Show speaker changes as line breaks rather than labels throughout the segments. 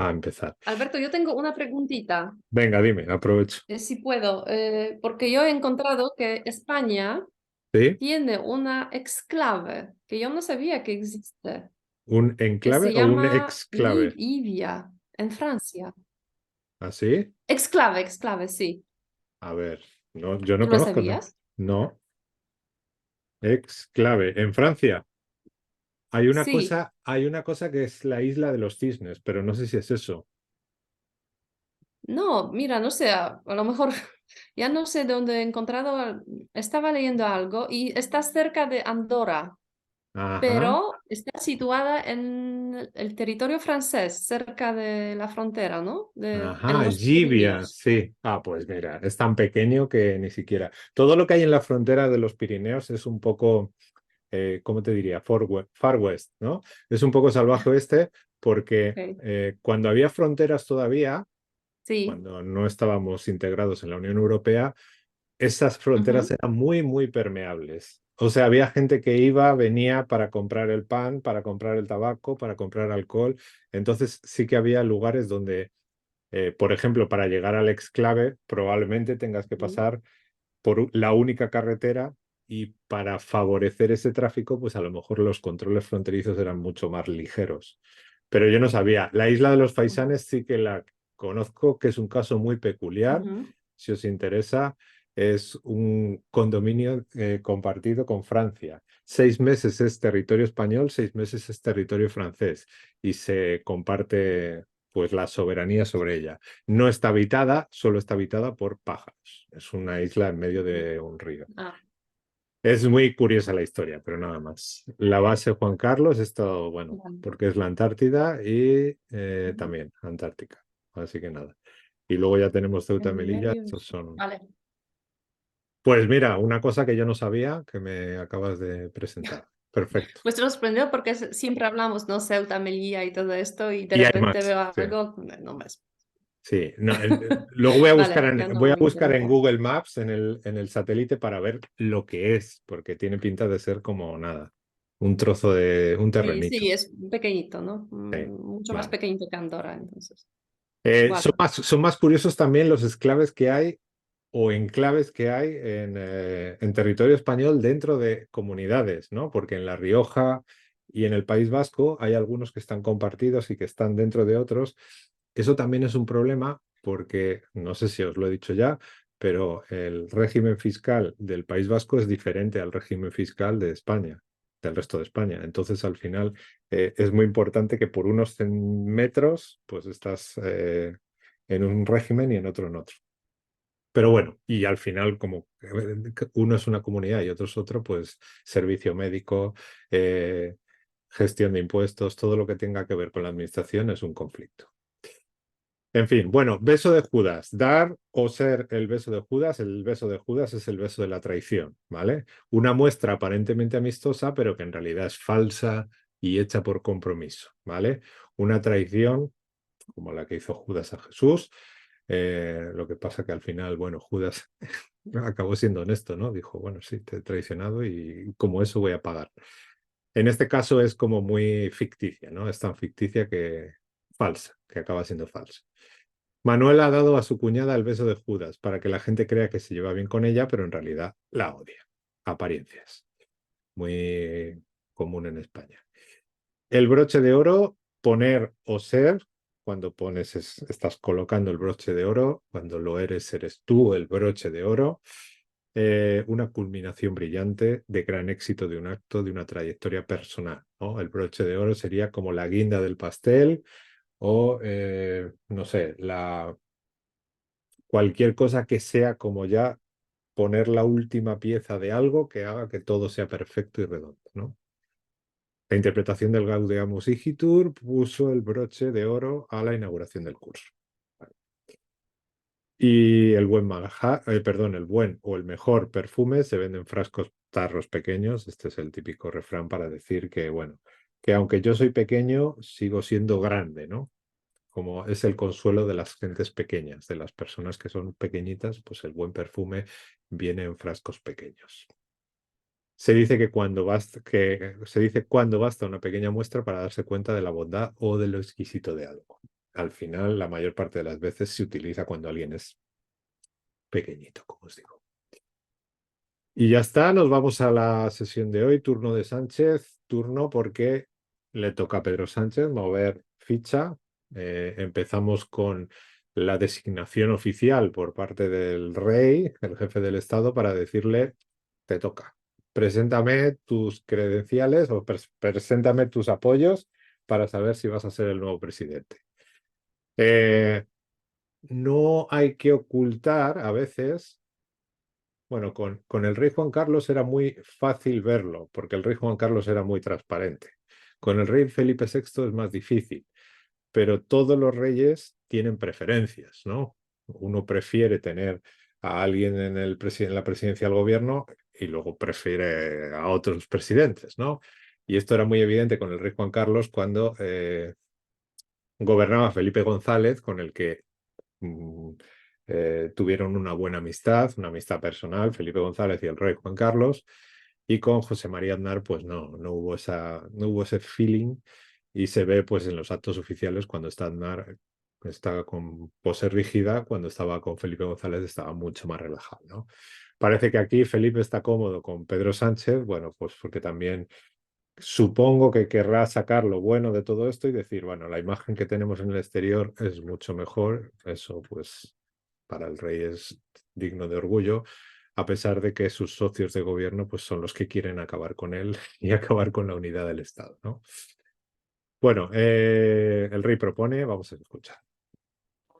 a empezar.
Alberto, yo tengo una preguntita,
Venga, dime, aprovecho.
si puedo, porque yo he encontrado que España
¿Sí?
tiene una exclave que yo no sabía que existe,
¿Un
que
enclave
se
o un
llama
exclave?
Livia, en Francia.
¿Así?
Exclave, exclave, sí.
A ver, no, yo no
¿Tú lo
conozco, ¿no?
sabías?
No, exclave. En Francia
Sí.
hay una cosa que es la isla de los cisnes, pero no sé si es eso.
No, mira, no sé, a lo mejor ya no sé dónde he encontrado, estaba leyendo algo y está cerca de Andorra,
Ajá,
pero está situada en el territorio francés, cerca de la frontera, ¿no? En
ajá,
los
Gibia,
Pirineos.
sí. Ah, pues mira, es tan pequeño que ni siquiera. Todo lo que hay en la frontera de los Pirineos es un poco ¿cómo te diría? Far West, ¿no? Es un poco salvaje este porque
Ok.
cuando había fronteras todavía,
Sí.
cuando no estábamos integrados en la Unión Europea, esas fronteras
Ujú.
eran muy, muy permeables. O sea, había gente que iba, venía para comprar el pan, para comprar el tabaco, para comprar alcohol. Entonces sí que había lugares donde, por ejemplo, para llegar al exclave, probablemente tengas que
Sí.
pasar por la única carretera y para favorecer ese tráfico, pues a lo mejor los controles fronterizos eran mucho más ligeros. Pero yo no sabía. La isla de los
Ujú.
Faisanes sí que la conozco, que es un caso muy peculiar.
Ujú.
Si os interesa, es un condominio compartido con Francia. 6 meses es territorio español, 6 meses es territorio francés y se comparte pues la soberanía sobre ella. No está habitada, solo está habitada por pájaros. Es una isla en medio de un río.
Ah,
Es muy curiosa la historia, pero nada más. La base Juan Carlos, esto, bueno,
vale.
porque es la Antártida y
Ujú.
también Antártica. Así que nada. Y luego ya tenemos Ceuta y
En
Melilla.
medio.
Estos son.
Vale.
Pues mira, una cosa que yo no sabía que me acabas de presentar. Perfecto.
Pues te lo sorprendió porque siempre hablamos, ¿no? Ceuta, Melilla y todo esto, y de
Y hay
repente
más.
veo
Sí.
algo, no más.
Sí, no, luego voy a buscar
Vale, ya
voy
no
a
me
buscar en
interesa.
Google Maps en el satélite para ver lo que es, porque tiene pinta de ser como nada, un trozo de un
Sí, sí,
terrenito.
es pequeñito, ¿no?
Sí,
Mucho más
vale.
pequeñito que Andorra, entonces.
Son
Vale.
son más curiosos también los exclaves que hay o enclaves que hay en territorio español dentro de comunidades, ¿no? Porque en La Rioja y en el País Vasco hay algunos que están compartidos y que están dentro de otros. Eso también es un problema porque, no sé si os lo he dicho ya, pero el régimen fiscal del País Vasco es diferente al régimen fiscal de España, del resto de España. Entonces, al final, es muy importante que por unos metros, pues estás en un régimen y en otro en otro. Pero bueno, y al final, como uno es una comunidad y otro es otro, pues servicio médico, gestión de impuestos, todo lo que tenga que ver con la administración es un conflicto. En fin, bueno, beso de Judas. Dar o ser el beso de Judas. El beso de Judas es el beso de la traición, ¿vale? Una muestra aparentemente amistosa, pero que en realidad es falsa y hecha por compromiso, ¿vale? Una traición como la que hizo Judas a Jesús. Lo que pasa que al final, bueno, Judas acabó siendo honesto, ¿no? Dijo, bueno, sí, te he traicionado y como eso voy a pagar. En este caso es como muy ficticia, ¿no? Es tan ficticia que falsa, que acaba siendo falsa. Manuel ha dado a su cuñada el beso de Judas para que la gente crea que se lleva bien con ella, pero en realidad la odia. Apariencias. Muy común en España. El broche de oro, poner o ser. Cuando pones, estás colocando el broche de oro. Cuando lo eres, eres tú el broche de oro. Una culminación brillante de gran éxito de un acto, de una trayectoria personal, ¿no? El broche de oro sería como la guinda del pastel o, no sé, cualquier cosa que sea como ya poner la última pieza de algo que haga que todo sea perfecto y redondo, ¿no? La interpretación del Gaudeamus Igitur puso el broche de oro a la inauguración del curso. Y el buen perdón, el buen o el mejor perfume se vende en frascos tarros pequeños. Este es el típico refrán para decir que, bueno, que aunque yo soy pequeño, sigo siendo grande, ¿no? Como es el consuelo de las gentes pequeñas, de las personas que son pequeñitas, pues el buen perfume viene en frascos pequeños. Se dice cuando basta una pequeña muestra para darse cuenta de la bondad o de lo exquisito de algo. al final, la mayor parte de las veces se utiliza cuando alguien es pequeñito, como os digo. Y ya está, nos vamos a la sesión de hoy, turno de Sánchez, turno porque le toca a Pedro Sánchez mover ficha. Empezamos con la designación oficial por parte del rey, el jefe del Estado, para decirle, te toca. Preséntame tus credenciales o preséntame tus apoyos para saber si vas a ser el nuevo presidente. No hay que ocultar a veces. Bueno, con el rey Juan Carlos era muy fácil verlo, porque el rey Juan Carlos era muy transparente. Con el rey Felipe VI es más difícil, pero todos los reyes tienen preferencias, ¿no? Uno prefiere tener a alguien en la presidencia del gobierno y luego prefiere a otros presidentes, ¿no? Y esto era muy evidente con el rey Juan Carlos cuando gobernaba Felipe González, con el que mm, tuvieron una buena amistad, una amistad personal, Felipe González y el rey Juan Carlos, y con José María Aznar, pues no hubo no hubo ese feeling, y se ve pues en los actos oficiales cuando está Aznar, está con pose rígida, cuando estaba con Felipe González estaba mucho más relajado, ¿no? Parece que aquí Felipe está cómodo con Pedro Sánchez, bueno, pues porque también supongo que querrá sacar lo bueno de todo esto y decir, bueno, la imagen que tenemos en el exterior es mucho mejor. Eso, pues, para el rey es digno de orgullo, a pesar de que sus socios de gobierno, pues, son los que quieren acabar con él y acabar con la unidad del Estado, ¿no? Bueno, el rey propone, vamos a escuchar.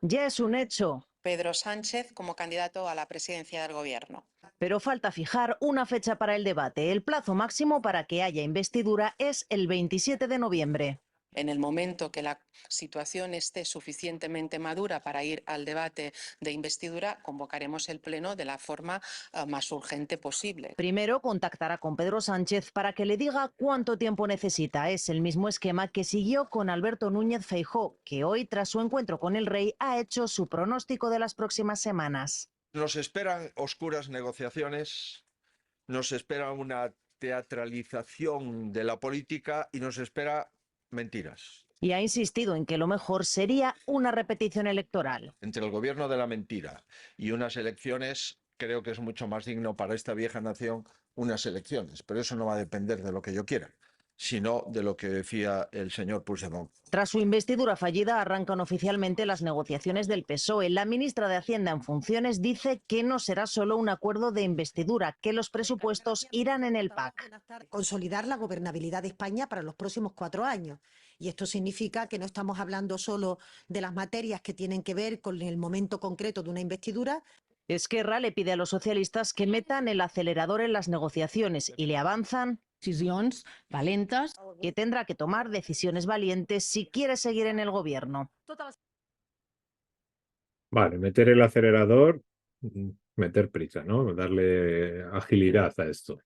Ya es un hecho,
Pedro Sánchez como candidato a la presidencia del Gobierno.
pero falta fijar una fecha para el debate. El plazo máximo para que haya investidura es el 27 de noviembre.
En el momento que la situación esté suficientemente madura para ir al debate de investidura, convocaremos el Pleno de la forma más urgente posible.
Primero contactará con Pedro Sánchez para que le diga cuánto tiempo necesita. Es el mismo esquema que siguió con Alberto Núñez Feijóo, que hoy, tras su encuentro con el rey, ha hecho su pronóstico de las próximas semanas.
Nos esperan oscuras negociaciones, nos espera una teatralización de la política y nos espera mentiras.
Y ha insistido en que lo mejor sería una repetición electoral.
Entre el gobierno de la mentira y unas elecciones, creo que es mucho más digno para esta vieja nación unas elecciones, pero eso no va a depender de lo que yo quiera, sino de lo que decía el señor Puigdemont.
Tras su investidura fallida, arrancan oficialmente las negociaciones del PSOE. La ministra de Hacienda en funciones dice que no será solo un acuerdo de investidura, que los presupuestos irán en el PAC.
Consolidar la gobernabilidad de España para los próximos 4 años. Y esto significa que no estamos hablando solo de las materias que tienen que ver con el momento concreto de una investidura.
Esquerra le pide a los socialistas que metan el acelerador en las negociaciones y le avanzan
decisions valentes
que tendrá que tomar decisiones valientes si quiere seguir en el gobierno.
Vale, meter el acelerador, meter prisa, ¿no? Darle agilidad a esto.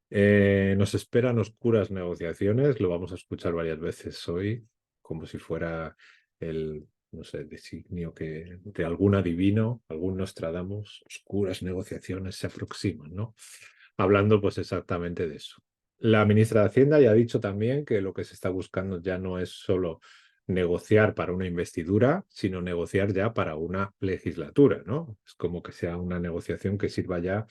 Nos esperan oscuras negociaciones, lo vamos a escuchar varias veces hoy, como si fuera el, no sé, designio que de algún adivino, algún Nostradamus, oscuras negociaciones se aproximan, ¿no? Hablando pues exactamente de eso. La ministra de Hacienda ya ha dicho también que lo que se está buscando ya no es solo negociar para una investidura, sino negociar ya para una legislatura, ¿no? Es como que sea una negociación que sirva ya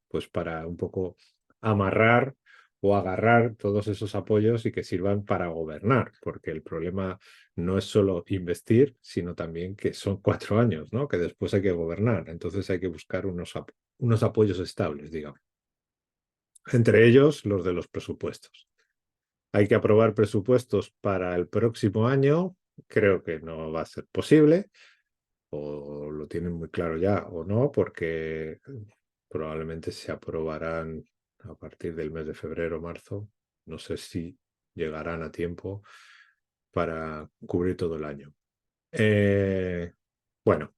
pues para un poco amarrar o agarrar todos esos apoyos y que sirvan para gobernar, porque el problema no es solo investir, sino también que son 4 años, ¿no? Que después hay que gobernar. Entonces hay que buscar unos apoyos estables, digamos. Entre ellos, los de los presupuestos. Hay que aprobar presupuestos para el próximo año. Creo que no va a ser posible, o lo tienen muy claro ya o no, porque probablemente se aprobarán a partir del mes de febrero o marzo. No sé si llegarán a tiempo para cubrir todo el año. Bueno,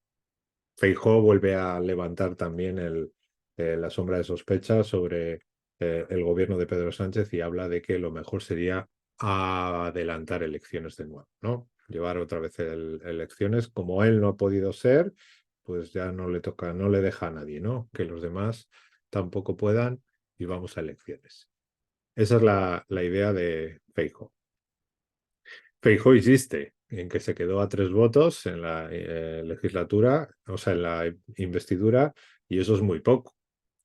Feijóo vuelve a levantar también la sombra de sospecha sobre el gobierno de Pedro Sánchez y habla de que lo mejor sería adelantar elecciones de nuevo, ¿no? Llevar otra vez elecciones. Como él no ha podido ser, pues ya no le toca, no le deja a nadie, ¿no? Que los demás tampoco puedan y vamos a elecciones. Esa es la idea de Feijóo. Feijóo insiste en que se quedó a 3 votos en la legislatura, o sea, en la investidura, y eso es muy poco.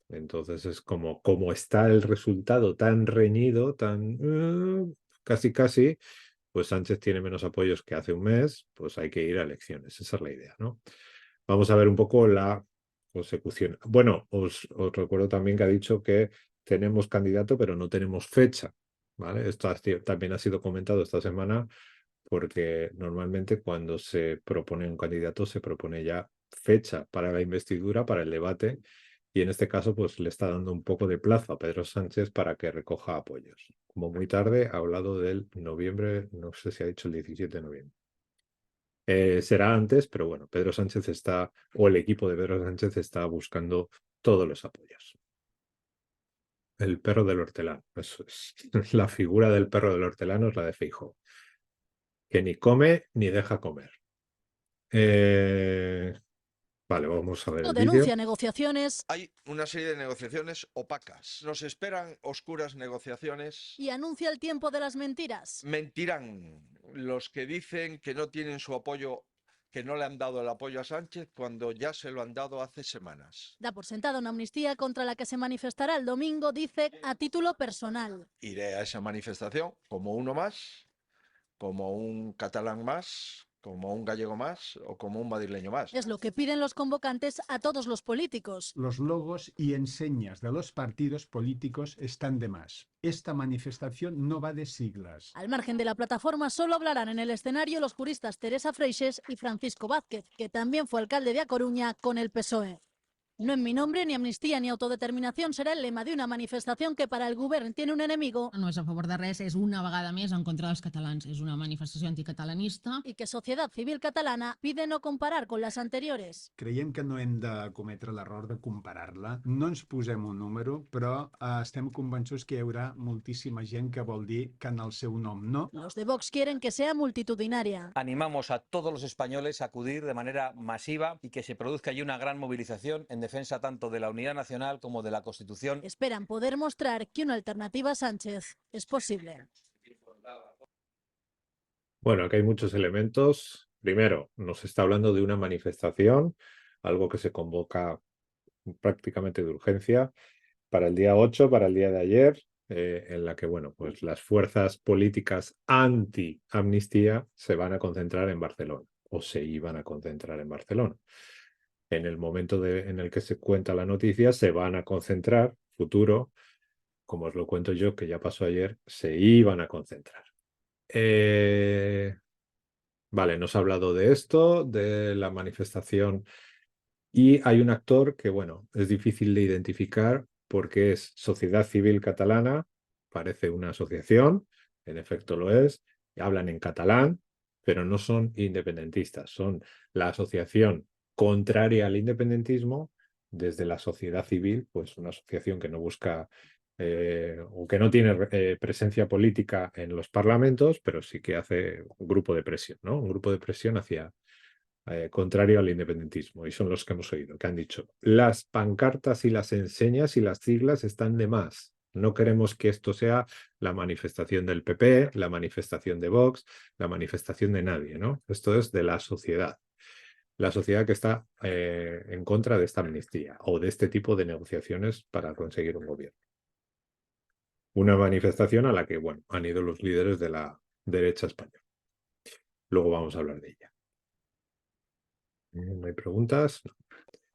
Entonces es como está el resultado tan reñido, tan casi, pues Sánchez tiene menos apoyos que hace un mes, pues hay que ir a elecciones. Esa es la idea, ¿no? Vamos a ver un poco la consecución. Bueno, os recuerdo también que ha dicho que tenemos candidato, pero no tenemos fecha, ¿vale? Esto también ha sido comentado esta semana, porque normalmente cuando se propone un candidato se propone ya fecha para la investidura, para el debate, y en este caso pues le está dando un poco de plazo a Pedro Sánchez para que recoja apoyos. Como muy tarde ha hablado del noviembre, no sé si ha dicho el 17 de noviembre. Será antes, pero bueno, Pedro Sánchez está, o el equipo de Pedro Sánchez está buscando todos los apoyos. El perro del hortelano, eso es. La figura del perro del hortelano es la de Feijóo, que ni come ni deja comer. Vale, vamos a ver el vídeo.
Denuncia negociaciones
Hay una serie de negociaciones opacas. Nos esperan oscuras negociaciones.
y anuncia el tiempo de las mentiras.
Mentirán los que dicen que no tienen su apoyo, que no le han dado el apoyo a Sánchez cuando ya se lo han dado hace semanas.
Da por sentada una amnistía contra la que se manifestará el domingo, dice, a título personal.
Iré a esa manifestación como uno más, como un catalán más, como un gallego más o como un madrileño más.
Es lo que piden los convocantes a todos los políticos.
Los logos y enseñas de los partidos políticos están de más. Esta manifestación no va de siglas.
Al margen de la plataforma solo hablarán en el escenario los juristas Teresa Freixes y Francisco Vázquez, que también fue alcalde de A Coruña con el PSOE. No en mi nombre, ni amnistía ni autodeterminación será el lema de una manifestación que para el govern tiene un enemigo.
No és a favor de res, és una vegada més en contra dels catalans. És una manifestació anticatalanista.
Y que Sociedad Civil Catalana pide no comparar con las anteriores.
Creiem que no hem de cometre l'error de comparar-la. No ens posem un número, però estem convençuts que hi haurà moltíssima gent que vol dir que en el seu nom no.
Los de Vox quieren que sea multitudinaria.
Animamos a todos los españoles a acudir de manera masiva y que se produzca allí una gran movilización en defensa tanto de la unidad nacional como de la Constitución.
Esperan poder mostrar que una alternativa a Sánchez es posible.
Bueno, aquí hay muchos elementos. Primero, nos está hablando de una manifestación, algo que se convoca prácticamente de urgencia para el día 8, para el día de ayer, en la que, bueno, pues las fuerzas políticas anti-amnistía se van a concentrar en Barcelona, o se iban a concentrar en Barcelona. En el momento en el que se cuenta la noticia, se van a concentrar, futuro, como os lo cuento yo, que ya pasó ayer, se iban a concentrar. Vale, nos ha hablado de esto, de la manifestación, y hay un actor que, bueno, es difícil de identificar porque es Sociedad Civil Catalana, parece una asociación, en efecto lo es, hablan en catalán, pero no son independentistas, son la asociación contraria al independentismo desde la sociedad civil, pues una asociación que no busca o que no tiene presencia política en los parlamentos, pero sí que hace un grupo de presión, ¿no? Un grupo de presión hacia contrario al independentismo, y son los que hemos oído, que han dicho, las pancartas y las enseñas y las siglas están de más. No queremos que esto sea la manifestación del PP, la manifestación de Vox, la manifestación de nadie, ¿no? Esto es de la sociedad que está en contra de esta amnistía o de este tipo de negociaciones para conseguir un gobierno. Una manifestación a la que, bueno, han ido los líderes de la derecha española. Luego vamos a hablar de ella. ¿No hay preguntas?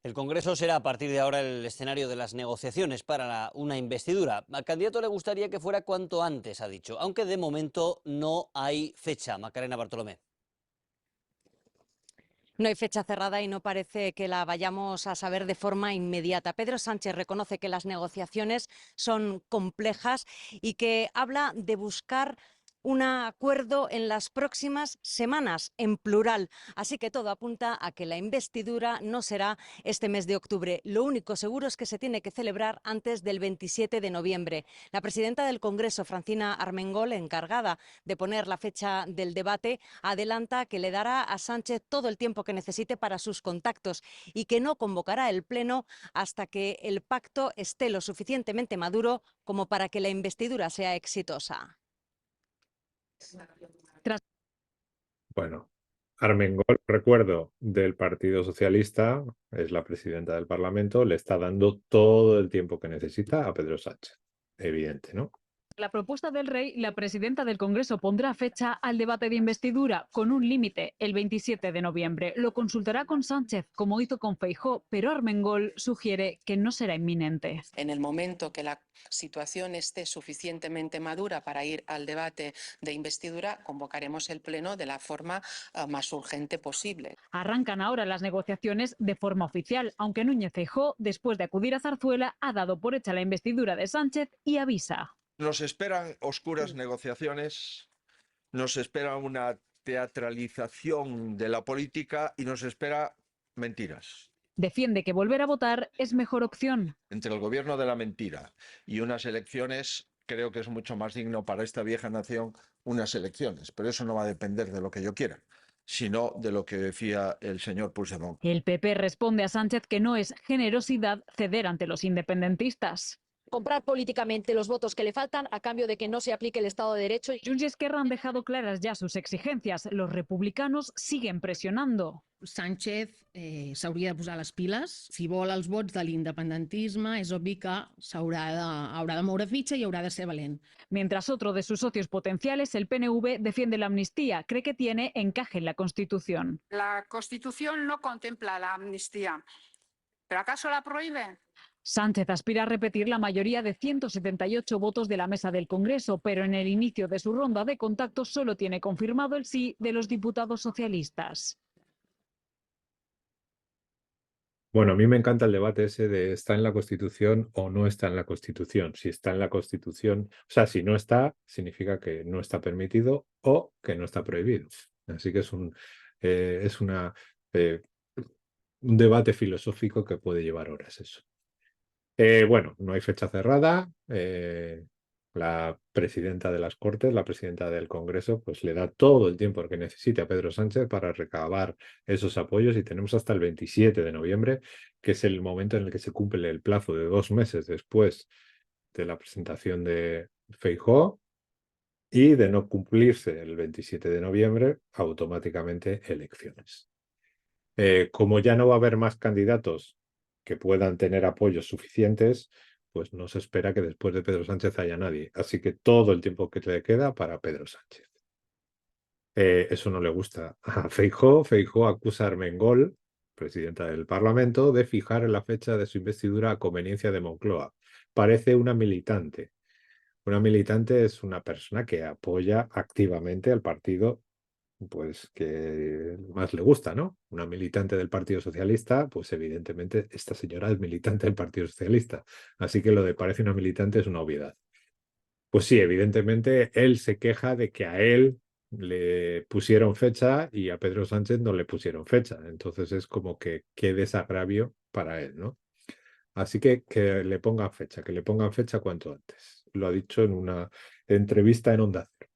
El Congreso será a partir de ahora el escenario de las negociaciones para una investidura. Al candidato le gustaría que fuera cuanto antes, ha dicho, aunque de momento no hay fecha. Macarena Bartolomé.
No hay fecha cerrada y no parece que la vayamos a saber de forma inmediata. Pedro Sánchez reconoce que las negociaciones son complejas y que habla de buscar un acuerdo en las próximas semanas, en plural. Así que todo apunta a que la investidura no será este mes de octubre. Lo único seguro es que se tiene que celebrar antes del 27 de noviembre. La presidenta del Congreso, Francina Armengol, encargada de poner la fecha del debate, adelanta que le dará a Sánchez todo el tiempo que necesite para sus contactos y que no convocará el Pleno hasta que el pacto esté lo suficientemente maduro como para que la investidura sea exitosa.
Bueno, Armengol, recuerdo, del Partido Socialista, es la presidenta del Parlamento, le está dando todo el tiempo que necesita a Pedro Sánchez. Evidente, ¿no?
La propuesta del rey, la presidenta del Congreso pondrá fecha al debate de investidura con un límite, el 27 de noviembre. Lo consultará con Sánchez, como hizo con Feijóo, pero Armengol sugiere que no será inminente.
En el momento que la situación esté suficientemente madura para ir al debate de investidura, convocaremos el Pleno de la forma más urgente posible.
Arrancan ahora las negociaciones de forma oficial, aunque Núñez Feijóo, después de acudir a Zarzuela, ha dado por hecha la investidura de Sánchez y avisa.
Nos esperan oscuras negociaciones, nos espera una teatralización de la política y nos espera mentiras.
Defiende que volver a votar es mejor opción.
Entre el gobierno de la mentira y unas elecciones, creo que es mucho más digno para esta vieja nación unas elecciones, pero eso no va a depender de lo que yo quiera, sino de lo que decía el señor Puigdemont.
El PP responde a Sánchez que no es generosidad ceder ante los independentistas.
Comprar políticamente los votos que le faltan a cambio de que no se aplique el Estado de Derecho.
Junts i Esquerra han dejado claras ya sus exigencias. Los republicanos siguen presionando.
Sánchez s'hauria de posar les piles. Si vol els vots de l'independentisme, és obvi que haurà de moure fitxa i haurà de ser valent.
Mientras otro de sus socios potenciales, el PNV, defiende la amnistía. Cree que tiene encaje en la Constitución.
La Constitución no contempla la amnistía. ¿Pero acaso la prohíbe?
Sánchez aspira a repetir la mayoría de 178 votos de la mesa del Congreso, pero en el inicio de su ronda de contactos solo tiene confirmado el sí de los diputados socialistas.
Bueno, a mí me encanta el debate ese de ¿está en la Constitución o no está en la Constitución? Si está en la Constitución, o sea, si no está, significa que no está permitido o que no está prohibido. Así que es un debate filosófico que puede llevar horas eso. Bueno, no hay fecha cerrada. La presidenta de las Cortes, la presidenta del Congreso, pues le da todo el tiempo que necesite a Pedro Sánchez para recabar esos apoyos y tenemos hasta el 27 de noviembre, que es el momento en el que se cumple el plazo de 2 meses después de la presentación de Feijóo y de no cumplirse el 27 de noviembre, automáticamente elecciones. Como ya no va a haber más candidatos que puedan tener apoyos suficientes, pues no se espera que después de Pedro Sánchez haya nadie. Así que todo el tiempo que le queda para Pedro Sánchez. Eso no le gusta a Feijóo. Feijóo acusa a Armengol, presidenta del Parlamento, de fijar la fecha de su investidura a conveniencia de Moncloa. Parece una militante. Una militante es una persona que apoya activamente al partido pues que más le gusta, ¿no? Una militante del Partido Socialista, pues evidentemente esta señora es militante del Partido Socialista, así que lo de parece una militante es una obviedad. Pues sí, evidentemente él se queja de que a él le pusieron fecha y a Pedro Sánchez no le pusieron fecha, entonces es como que qué desagravio para él, ¿no? Así que le pongan fecha, que le pongan fecha cuanto antes. Lo ha dicho en una entrevista en Onda Cero.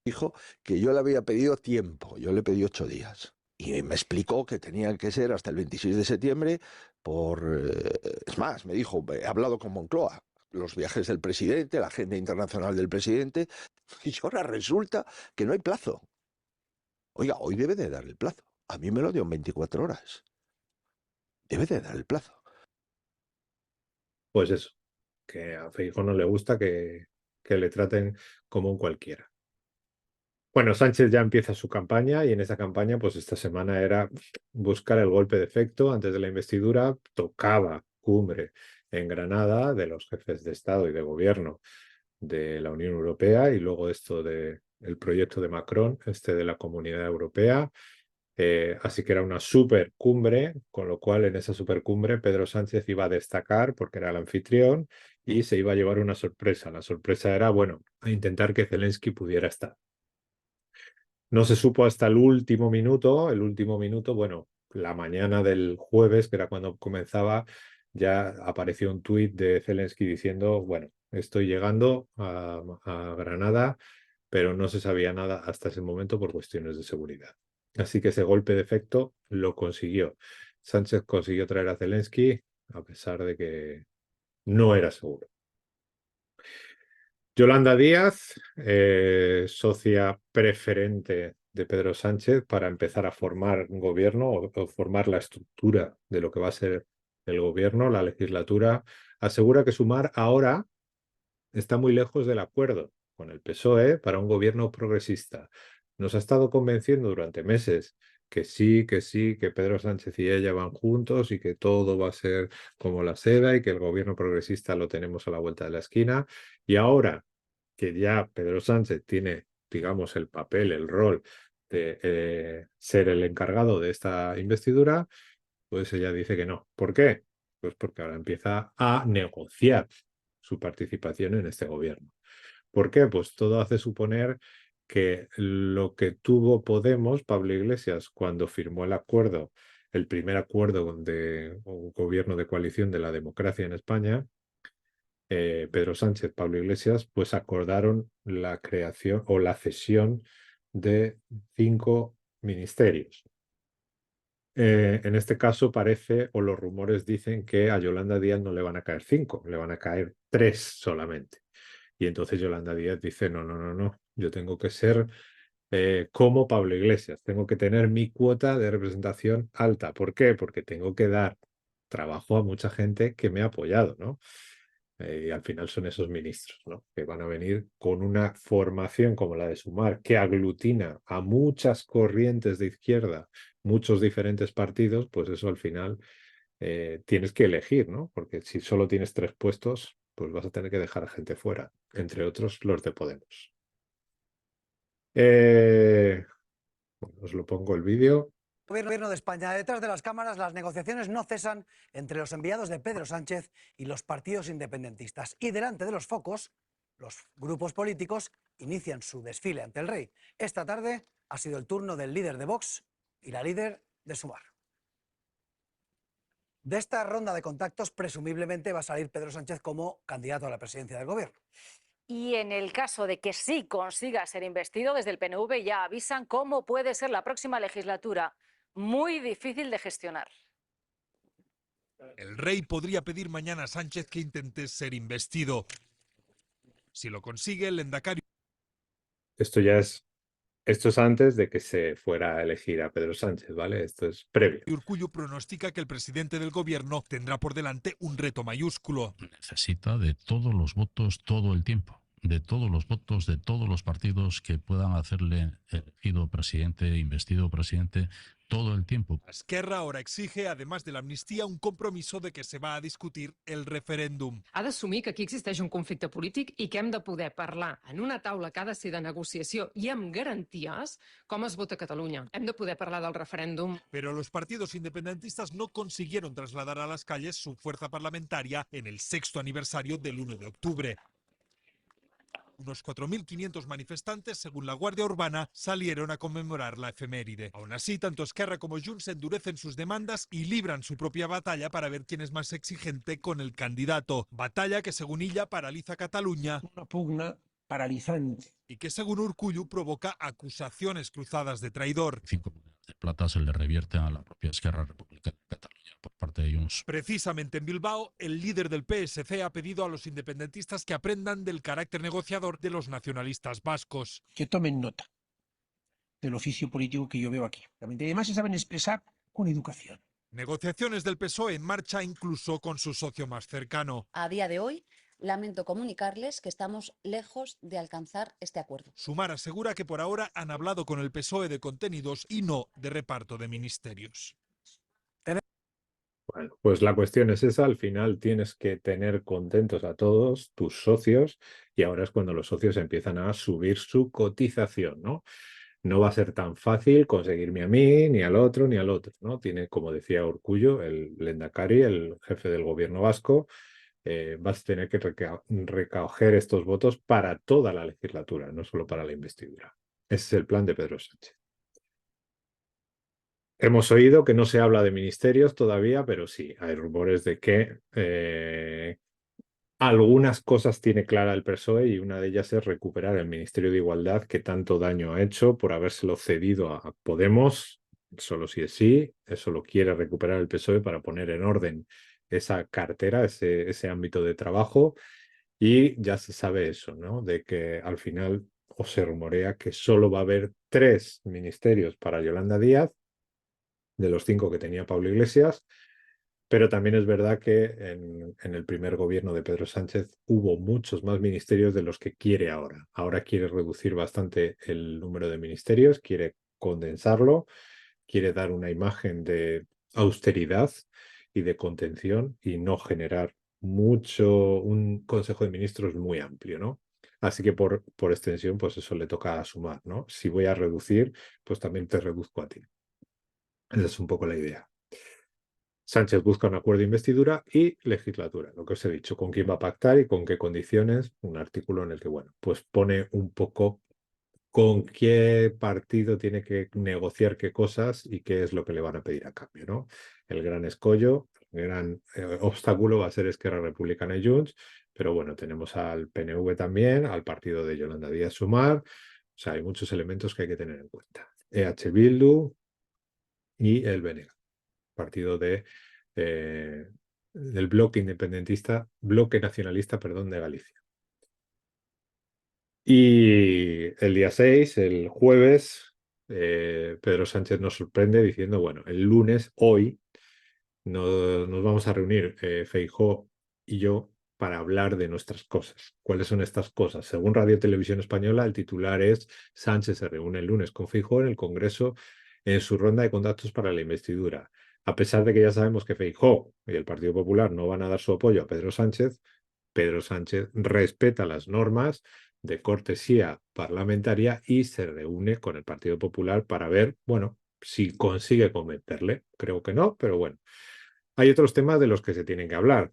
Dijo que yo le había pedido tiempo, yo le pedí 8 días. Y me explicó que tenía que ser hasta el 26 de septiembre es más, me dijo, he hablado con Moncloa, los viajes del presidente, la agenda internacional del presidente, y ahora resulta que no hay plazo. Oiga, hoy debe de dar el plazo. A mí me lo dio en 24 horas. Debe de dar el plazo.
Pues eso, que a Feijóo no le gusta que le traten como un cualquiera. Bueno, Sánchez ya empieza su campaña y en esa campaña, pues esta semana era buscar el golpe de efecto. Antes de la investidura tocaba cumbre en Granada de los jefes de Estado y de Gobierno de la Unión Europea y luego esto del proyecto de Macron, de la Comunidad Europea. Así que era una super cumbre, con lo cual en esa super cumbre Pedro Sánchez iba a destacar porque era el anfitrión y se iba a llevar una sorpresa. La sorpresa era, bueno, a intentar que Zelensky pudiera estar. No se supo hasta el último minuto, bueno, la mañana del jueves, que era cuando comenzaba, ya apareció un tuit de Zelensky diciendo, bueno, estoy llegando a Granada, pero no se sabía nada hasta ese momento por cuestiones de seguridad. Así que ese golpe de efecto lo consiguió. Sánchez consiguió traer a Zelensky, a pesar de que no era seguro. Yolanda Díaz, socia preferente de Pedro Sánchez para empezar a formar un gobierno o formar la estructura de lo que va a ser el gobierno, la legislatura, asegura que Sumar ahora está muy lejos del acuerdo con el PSOE para un gobierno progresista. Nos ha estado convenciendo durante meses que sí, que Pedro Sánchez y ella van juntos y que todo va a ser como la seda y que el gobierno progresista lo tenemos a la vuelta de la esquina. Y ahora que ya Pedro Sánchez tiene, digamos, el papel, el rol de ser el encargado de esta investidura, pues ella dice que no. ¿Por qué? Pues porque ahora empieza a negociar su participación en este gobierno. ¿Por qué? Pues todo hace suponer que lo que tuvo Podemos, Pablo Iglesias, cuando firmó el acuerdo, el primer acuerdo de un gobierno de coalición de la democracia en España, Pedro Sánchez, Pablo Iglesias, pues acordaron la creación o la cesión de 5 ministerios. En este caso parece, o los rumores dicen, que a Yolanda Díaz no le van a caer 5, le van a caer 3 solamente. Y entonces Yolanda Díaz dice, no, yo tengo que ser como Pablo Iglesias, tengo que tener mi cuota de representación alta. ¿Por qué? Porque tengo que dar trabajo a mucha gente que me ha apoyado, ¿no? Y al final son esos ministros, ¿no? Que van a venir con una formación como la de Sumar, que aglutina a muchas corrientes de izquierda, muchos diferentes partidos, pues eso al final tienes que elegir, ¿no? Porque si solo tienes 3 puestos, pues vas a tener que dejar a gente fuera, entre otros los de Podemos. Os lo pongo el vídeo.
Gobierno de España. Detrás de las cámaras, las negociaciones no cesan entre los enviados de Pedro Sánchez y los partidos independentistas. Y delante de los focos, los grupos políticos inician su desfile ante el rey. Esta tarde ha sido el turno del líder de Vox y la líder de Sumar. De esta ronda de contactos, presumiblemente va a salir Pedro Sánchez como candidato a la presidencia del gobierno.
Y en el caso de que sí consiga ser investido, desde el PNV ya avisan cómo puede ser la próxima legislatura. Muy difícil de gestionar.
El rey podría pedir mañana a Sánchez que intente ser investido. Si lo consigue, el Endacari...
Esto es antes de que se fuera a elegir a Pedro Sánchez, ¿vale? Esto es previo.
Urkullu pronostica que el presidente del gobierno tendrá por delante un reto mayúsculo.
Necesita de todos los votos todo el tiempo, de todos los votos de todos los partidos que puedan hacerle elegido presidente, investido presidente, todo el tiempo.
Esquerra ahora exige, además de la amnistía, un compromiso de que se va a discutir el referéndum.
Ha d'assumir que aquí existeix un conflicte polític i que hem de poder parlar en una taula que ha de ser de negociació i amb garanties com es vota a Catalunya. Hem de poder parlar del referèndum.
Pero los partidos independentistas no consiguieron trasladar a las calles su fuerza parlamentaria en el 6º aniversario del 1 de octubre. Unos 4.500 manifestantes, según la Guardia Urbana, salieron a conmemorar la efeméride. Aún así, tanto Esquerra como Junts endurecen sus demandas y libran su propia batalla para ver quién es más exigente con el candidato. Batalla que, según ella, paraliza Cataluña.
Una pugna paralizante.
Y que, según Urkullu, provoca acusaciones cruzadas de traidor.
5 millones de plata se le revierten a la propia Esquerra Republicana de Cataluña por parte de Junts.
Precisamente en Bilbao, el líder del PSC ha pedido a los independentistas que aprendan del carácter negociador de los nacionalistas vascos.
Que tomen nota del oficio político que yo veo aquí. Y además se saben expresar con educación.
Negociaciones del PSOE en marcha incluso con su socio más cercano.
A día de hoy, lamento comunicarles que estamos lejos de alcanzar este acuerdo.
Sumar asegura que por ahora han hablado con el PSOE de contenidos y no de reparto de ministerios.
Bueno, pues la cuestión es esa, al final tienes que tener contentos a todos tus socios y ahora es cuando los socios empiezan a subir su cotización, ¿no? No va a ser tan fácil conseguirme a mí, ni al otro, ¿no? Tiene, como decía Urkullu, el Lehendakari, el jefe del gobierno vasco, vas a tener que recoger estos votos para toda la legislatura, no solo para la investidura. Ese es el plan de Pedro Sánchez. Hemos oído que no se habla de ministerios todavía, pero sí, hay rumores de que algunas cosas tiene clara el PSOE y una de ellas es recuperar el Ministerio de Igualdad que tanto daño ha hecho por habérselo cedido a Podemos. Solo si es sí, eso lo quiere recuperar el PSOE para poner en orden esa cartera, ese ámbito de trabajo. Y ya se sabe eso, ¿no? De que al final o se rumorea que solo va a haber 3 ministerios para Yolanda Díaz, de los 5 que tenía Pablo Iglesias, pero también es verdad que en el primer gobierno de Pedro Sánchez hubo muchos más ministerios de los que quiere ahora. Ahora quiere reducir bastante el número de ministerios, quiere condensarlo, quiere dar una imagen de austeridad y de contención y no generar un Consejo de Ministros muy amplio, ¿no? Así que por extensión, pues eso le toca sumar, ¿no? Si voy a reducir, pues también te reduzco a ti. Esa es un poco la idea. Sánchez busca un acuerdo de investidura y legislatura, lo que os he dicho, con quién va a pactar y con qué condiciones, un artículo en el que, bueno, pues pone un poco con qué partido tiene que negociar qué cosas y qué es lo que le van a pedir a cambio, ¿no? El gran escollo, el gran obstáculo va a ser Esquerra Republicana y Junts, pero bueno, tenemos al PNV también, al partido de Yolanda Díaz Sumar, o sea, hay muchos elementos que hay que tener en cuenta. EH Bildu y el BNG, partido del bloque nacionalista, perdón, de Galicia. Y el día 6, el jueves, Pedro Sánchez nos sorprende diciendo, bueno, el lunes, hoy, nos vamos a reunir Feijóo y yo para hablar de nuestras cosas. ¿Cuáles son estas cosas? Según Radio Televisión Española, el titular es: Sánchez se reúne el lunes con Feijóo en el Congreso en su ronda de contactos para la investidura. A pesar de que ya sabemos que Feijóo y el Partido Popular no van a dar su apoyo a Pedro Sánchez respeta las normas de cortesía parlamentaria y se reúne con el Partido Popular para ver, bueno, si consigue convencerle. Creo que no, pero bueno. Hay otros temas de los que se tienen que hablar.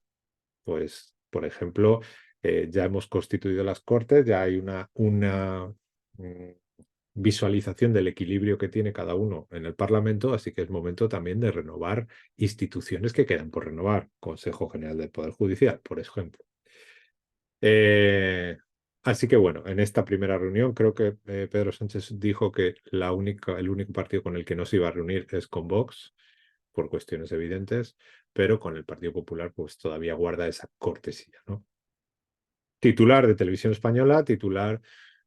Pues, por ejemplo, ya hemos constituido las Cortes, ya hay una visualización del equilibrio que tiene cada uno en el Parlamento, así que es momento también de renovar instituciones que quedan por renovar. Consejo General del Poder Judicial, por ejemplo. Así que bueno, en esta primera reunión creo que Pedro Sánchez dijo que el único partido con el que no se iba a reunir es con Vox, por cuestiones evidentes, pero con el Partido Popular pues todavía guarda esa cortesía, ¿no? Titular de Televisión Española, titular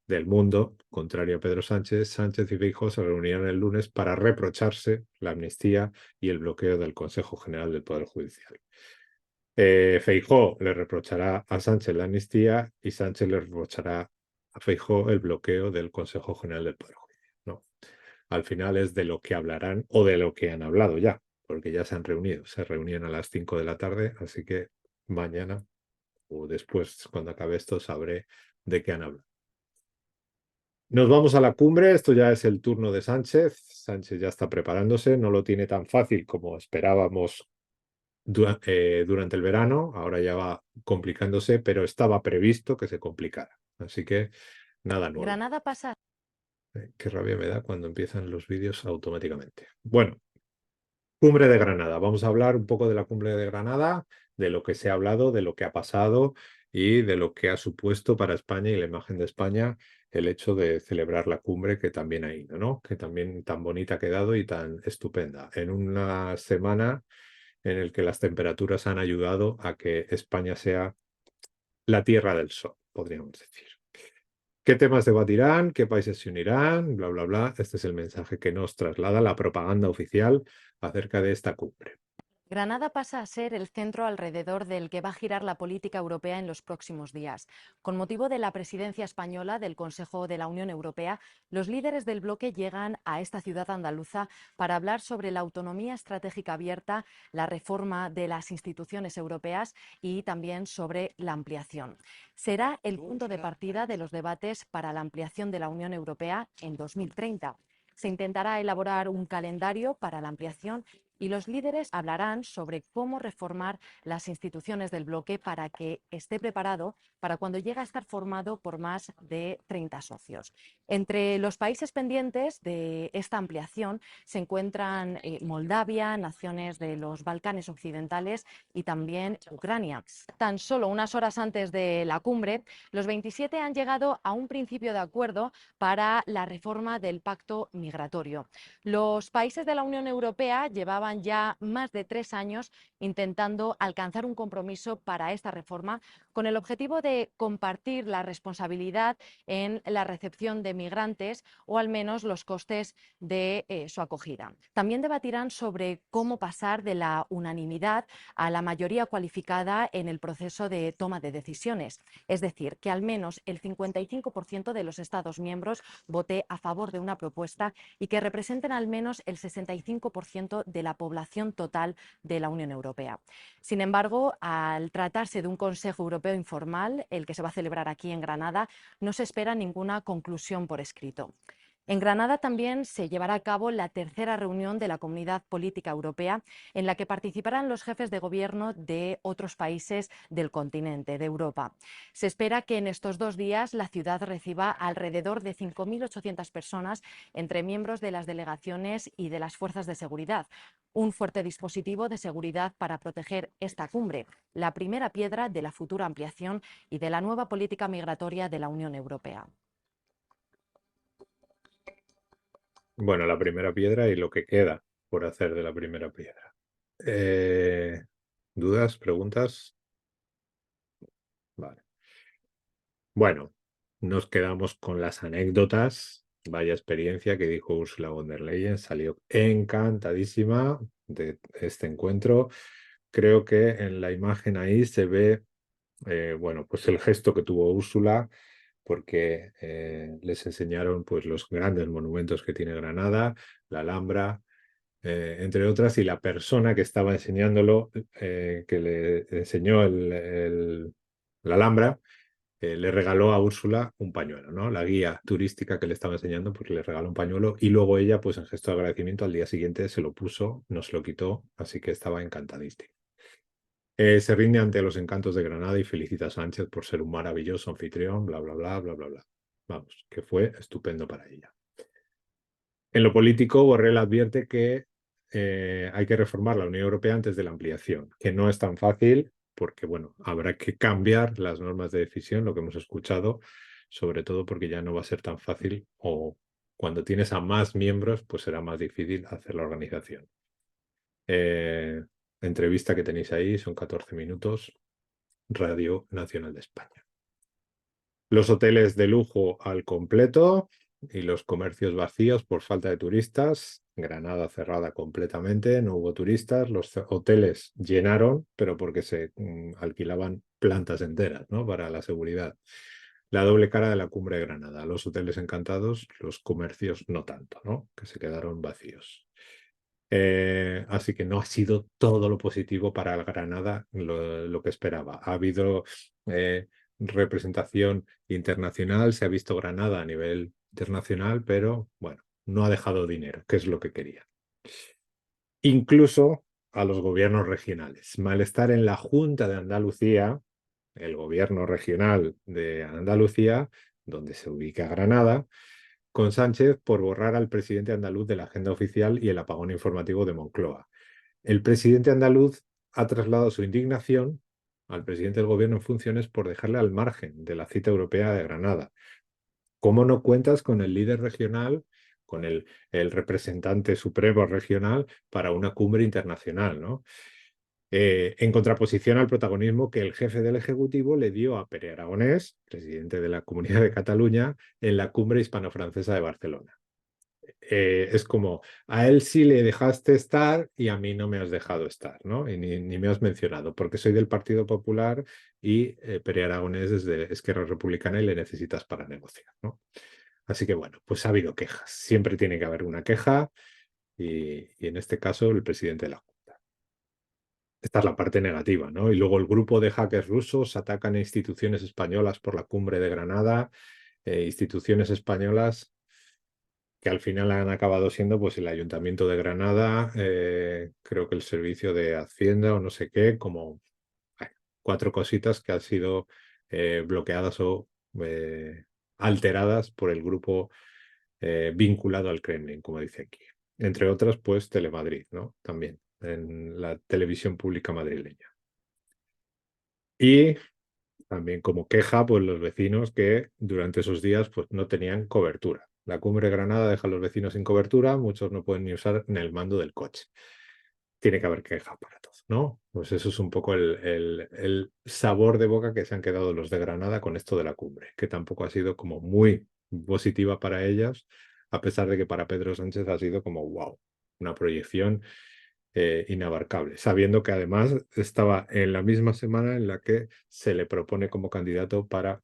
del Mundo, contrario a Pedro Sánchez, Sánchez y Feijóo se reunieron el lunes para reprocharse la amnistía y el bloqueo del Consejo General del Poder Judicial. Feijóo le reprochará a Sánchez la amnistía y Sánchez le reprochará a Feijóo el bloqueo del Consejo General del Poder Judicial, ¿no? Al final es de lo que hablarán o de lo que han hablado ya, porque ya se han reunido. Se reunían a las 5 de la tarde, así que mañana o después, cuando acabe esto, sabré de qué han hablado. Nos vamos a la cumbre, esto ya es el turno de Sánchez. Sánchez ya está preparándose, no lo tiene tan fácil como esperábamos durante el verano, ahora ya va complicándose, pero estaba previsto que se complicara. Así que nada nuevo.
Granada pasa.
Qué rabia me da cuando empiezan los vídeos automáticamente. Bueno, cumbre de Granada. Vamos a hablar un poco de la cumbre de Granada, de lo que se ha hablado, de lo que ha pasado y de lo que ha supuesto para España y la imagen de España el hecho de celebrar la cumbre que también ha ido, ¿no? Que también tan bonita ha quedado y tan estupenda. En una semana en el que las temperaturas han ayudado a que España sea la tierra del sol, podríamos decir. ¿Qué temas debatirán? ¿Qué países se unirán? Bla, bla, bla. Este es el mensaje que nos traslada la propaganda oficial acerca de esta cumbre.
Granada pasa a ser el centro alrededor del que va a girar la política europea en los próximos días. Con motivo de la presidencia española del Consejo de la Unión Europea, los líderes del bloque llegan a esta ciudad andaluza para hablar sobre la autonomía estratégica abierta, la reforma de las instituciones europeas y también sobre la ampliación. Será el punto de partida de los debates para la ampliación de la Unión Europea en 2030. Se intentará elaborar un calendario para la ampliación y los líderes hablarán sobre cómo reformar las instituciones del bloque para que esté preparado para cuando llegue a estar formado por más de 30 socios. Entre los países pendientes de esta ampliación se encuentran Moldavia, naciones de los Balcanes occidentales y también Ucrania. Tan solo unas horas antes de la cumbre, los 27 han llegado a un principio de acuerdo para la reforma del pacto migratorio. Los países de la Unión Europea llevaban ya más de 3 años intentando alcanzar un compromiso para esta reforma, con el objetivo de compartir la responsabilidad en la recepción de migrantes o al menos los costes de su acogida. También debatirán sobre cómo pasar de la unanimidad a la mayoría cualificada en el proceso de toma de decisiones, es decir, que al menos el 55% de los Estados miembros vote a favor de una propuesta y que representen al menos el 65% de la población total de la Unión Europea. Sin embargo, al tratarse de un Consejo Europeo informal, el que se va a celebrar aquí en Granada, no se espera ninguna conclusión por escrito. En Granada también se llevará a cabo la tercera reunión de la Comunidad Política Europea, en la que participarán los jefes de gobierno de otros países del continente, de Europa. Se espera que en estos 2 días la ciudad reciba alrededor de 5.800 personas, entre miembros de las delegaciones y de las fuerzas de seguridad. Un fuerte dispositivo de seguridad para proteger esta cumbre, la primera piedra de la futura ampliación y de la nueva política migratoria de la Unión Europea.
Bueno, la primera piedra y lo que queda por hacer de la primera piedra. ¿Dudas? ¿Preguntas? Vale. Bueno, nos quedamos con las anécdotas. Vaya experiencia que dijo Ursula von der Leyen. Salió encantadísima de este encuentro. Creo que en la imagen ahí se ve, bueno, pues el gesto que tuvo Úrsula, porque les enseñaron pues los grandes monumentos que tiene Granada, la Alhambra, entre otras, y la persona que estaba enseñándolo, que le enseñó la Alhambra, le regaló a Úrsula un pañuelo, ¿no? La guía turística que le estaba enseñando, pues le regaló un pañuelo y luego ella, pues en gesto de agradecimiento, al día siguiente se lo puso, no se lo quitó, así que estaba encantadísima. Se rinde ante los encantos de Granada y felicita a Sánchez por ser un maravilloso anfitrión, bla, bla, bla, bla, bla, bla. Vamos, que fue estupendo para ella. En lo político, Borrell advierte que hay que reformar la Unión Europea antes de la ampliación, que no es tan fácil porque, bueno, habrá que cambiar las normas de decisión, lo que hemos escuchado, sobre todo porque ya no va a ser tan fácil o cuando tienes a más miembros, pues será más difícil hacer la organización. Entrevista que tenéis ahí, son 14 minutos, Radio Nacional de España. Los hoteles de lujo al completo y los comercios vacíos por falta de turistas. Granada cerrada completamente, no hubo turistas. Los hoteles llenaron, pero porque se alquilaban plantas enteras, ¿no? Para la seguridad. La doble cara de la cumbre de Granada. Los hoteles encantados, los comercios no tanto, ¿no? Que se quedaron vacíos. Así que no ha sido todo lo positivo para Granada lo que esperaba. Ha habido representación internacional, se ha visto Granada a nivel internacional, pero bueno, no ha dejado dinero, que es lo que quería. Incluso a los gobiernos regionales. Malestar en la Junta de Andalucía, el gobierno regional de Andalucía, donde se ubica Granada, con Sánchez por borrar al presidente andaluz de la agenda oficial y el apagón informativo de Moncloa. El presidente andaluz ha trasladado su indignación al presidente del gobierno en funciones por dejarle al margen de la cita europea de Granada. ¿Cómo no cuentas con el líder regional, con el representante supremo regional para una cumbre internacional, ¿no? En contraposición al protagonismo que el jefe del Ejecutivo le dio a Pere Aragonés, presidente de la Comunidad de Cataluña, en la cumbre hispano-francesa de Barcelona. Es como, a él sí le dejaste estar y a mí no me has dejado estar, ¿no? Y ni me has mencionado, porque soy del Partido Popular y Pere Aragonés es de Esquerra Republicana y le necesitas para negociar, ¿no? Así que bueno, pues ha habido quejas. Siempre tiene que haber una queja y en este caso el presidente de la Junta. Esta es la parte negativa, ¿no? Y luego el grupo de hackers rusos atacan a instituciones españolas por la cumbre de Granada, instituciones españolas que al final han acabado siendo pues el Ayuntamiento de Granada, creo que el Servicio de Hacienda o no sé qué, como 4 cositas que han sido bloqueadas o alteradas por el grupo vinculado al Kremlin, como dice aquí. Entre otras, pues Telemadrid, ¿no? También en la televisión pública madrileña. Y también como queja, pues los vecinos que durante esos días pues no tenían cobertura. La cumbre de Granada deja a los vecinos sin cobertura, muchos no pueden ni usar en el mando del coche. tiene que haber queja para todo, ¿no? Pues eso es un poco el sabor de boca que se han quedado los de Granada con esto de la cumbre, que tampoco ha sido como muy positiva para ellas, a pesar de que para Pedro Sánchez ha sido como, wow, una proyección inabarcable, sabiendo que además estaba en la misma semana en la que se le propone como candidato para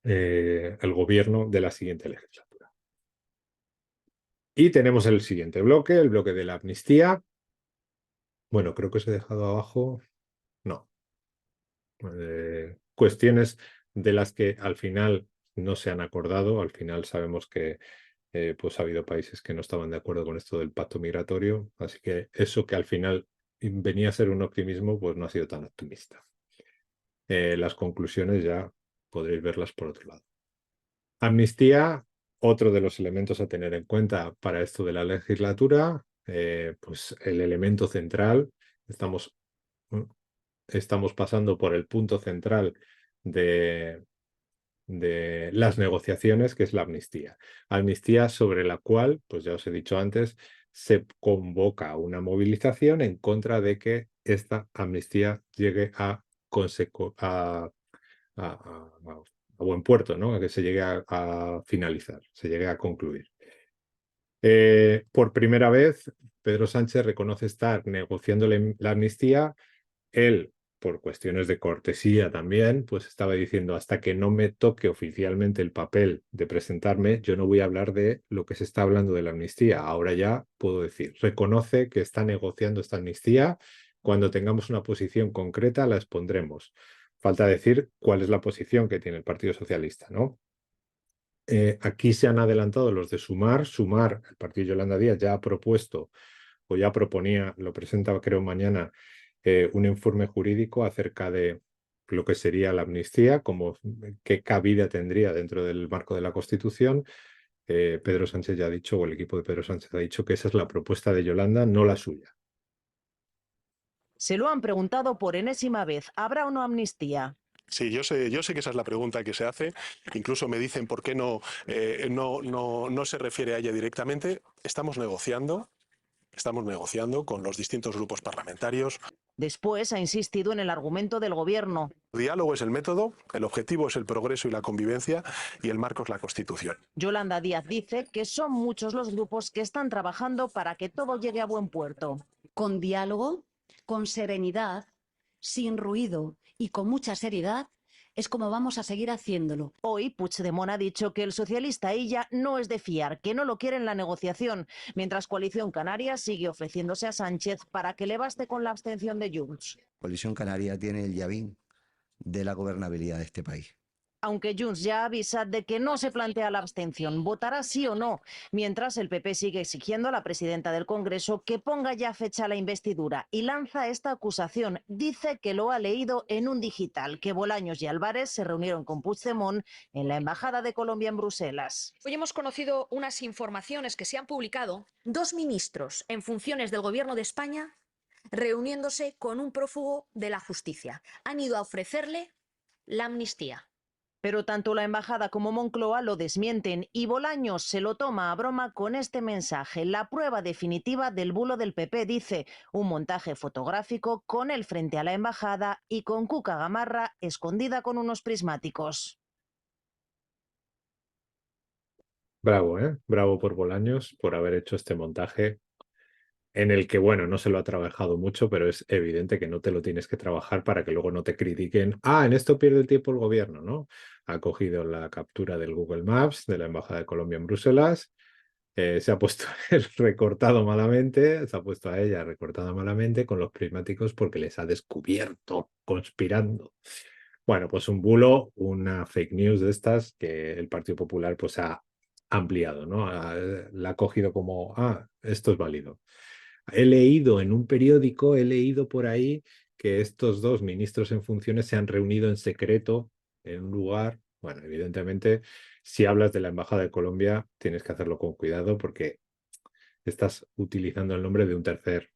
el gobierno de la siguiente legislatura. Y tenemos el siguiente bloque, el bloque de la amnistía. Bueno, creo que os he dejado abajo. No. Cuestiones de las que al final no se han acordado. Al final sabemos que pues ha habido países que no estaban de acuerdo con esto del pacto migratorio. Así que eso que al final venía a ser un optimismo, pues no ha sido tan optimista. Las conclusiones ya podréis verlas por otro lado. Amnistía, otro de los elementos a tener en cuenta para esto de la legislatura, pues el elemento central, estamos pasando por el punto central de las negociaciones, que es la amnistía. Amnistía sobre la cual, pues ya os he dicho antes, se convoca una movilización en contra de que esta amnistía llegue a buen puerto, ¿no? A que se llegue a finalizar, se llegue a concluir. Por primera vez, Pedro Sánchez reconoce estar negociando la amnistía. Él, por cuestiones de cortesía también, pues estaba diciendo, hasta que no me toque oficialmente el papel de presentarme, yo no voy a hablar de lo que se está hablando de la amnistía. Ahora ya puedo decir, reconoce que está negociando esta amnistía. Cuando tengamos una posición concreta, la expondremos. Falta decir cuál es la posición que tiene el Partido Socialista, ¿no? Aquí se han adelantado los de Sumar. Sumar, el partido de Yolanda Díaz, ya ha propuesto o ya proponía, lo presenta creo mañana, un informe jurídico acerca de lo que sería la amnistía, como qué cabida tendría dentro del marco de la Constitución. Pedro Sánchez ya ha dicho, o el equipo de Pedro Sánchez ha dicho que esa es la propuesta de Yolanda, no la suya.
Se lo han preguntado por enésima vez, ¿habrá o no amnistía?
Sí, yo sé que esa es la pregunta que se hace. Incluso me dicen por qué no se refiere a ella directamente. Estamos negociando con los distintos grupos parlamentarios.
Después ha insistido en el argumento del gobierno.
El diálogo es el método, el objetivo es el progreso y la convivencia y el marco es la Constitución.
Yolanda Díaz dice que son muchos los grupos que están trabajando para que todo llegue a buen puerto.
Con diálogo, con serenidad, sin ruido y con mucha seriedad, es como vamos a seguir haciéndolo.
Hoy Puigdemont ha dicho que el socialista Illa no es de fiar, que no lo quiere en la negociación, mientras Coalición Canaria sigue ofreciéndose a Sánchez para que le baste con la abstención de Junts.
Coalición Canaria tiene el llavín de la gobernabilidad de este país.
Aunque Junts ya avisa de que no se plantea la abstención, votará sí o no, mientras el PP sigue exigiendo a la presidenta del Congreso que ponga ya fecha a la investidura y lanza esta acusación. Dice que lo ha leído en un digital, que Bolaños y Álvarez se reunieron con Puigdemont en la Embajada de Colombia en Bruselas.
Hoy hemos conocido unas informaciones que se han publicado. 2 ministros en funciones del Gobierno de España reuniéndose con un prófugo de la justicia. Han ido a ofrecerle la amnistía.
Pero tanto la embajada como Moncloa lo desmienten y Bolaños se lo toma a broma con este mensaje. La prueba definitiva del bulo del PP, dice, un montaje fotográfico con él frente a la embajada y con Cuca Gamarra escondida con unos prismáticos.
Bravo, ¿eh? Bravo por Bolaños por haber hecho este montaje en el que, bueno, no se lo ha trabajado mucho, pero es evidente que no te lo tienes que trabajar para que luego no te critiquen. Ah, en esto pierde el tiempo el gobierno, ¿no? Ha cogido la captura del Google Maps de la Embajada de Colombia en Bruselas, se ha puesto recortado malamente, se ha puesto a ella recortada malamente con los prismáticos porque les ha descubierto conspirando. Bueno, pues un bulo, una fake news de estas que el Partido Popular pues ha ampliado, ¿no? La ha cogido como, esto es válido. He leído en un periódico, he leído por ahí que estos dos ministros en funciones se han reunido en secreto en un lugar. Bueno, evidentemente, si hablas de la Embajada de Colombia, tienes que hacerlo con cuidado porque estás utilizando el nombre de un tercer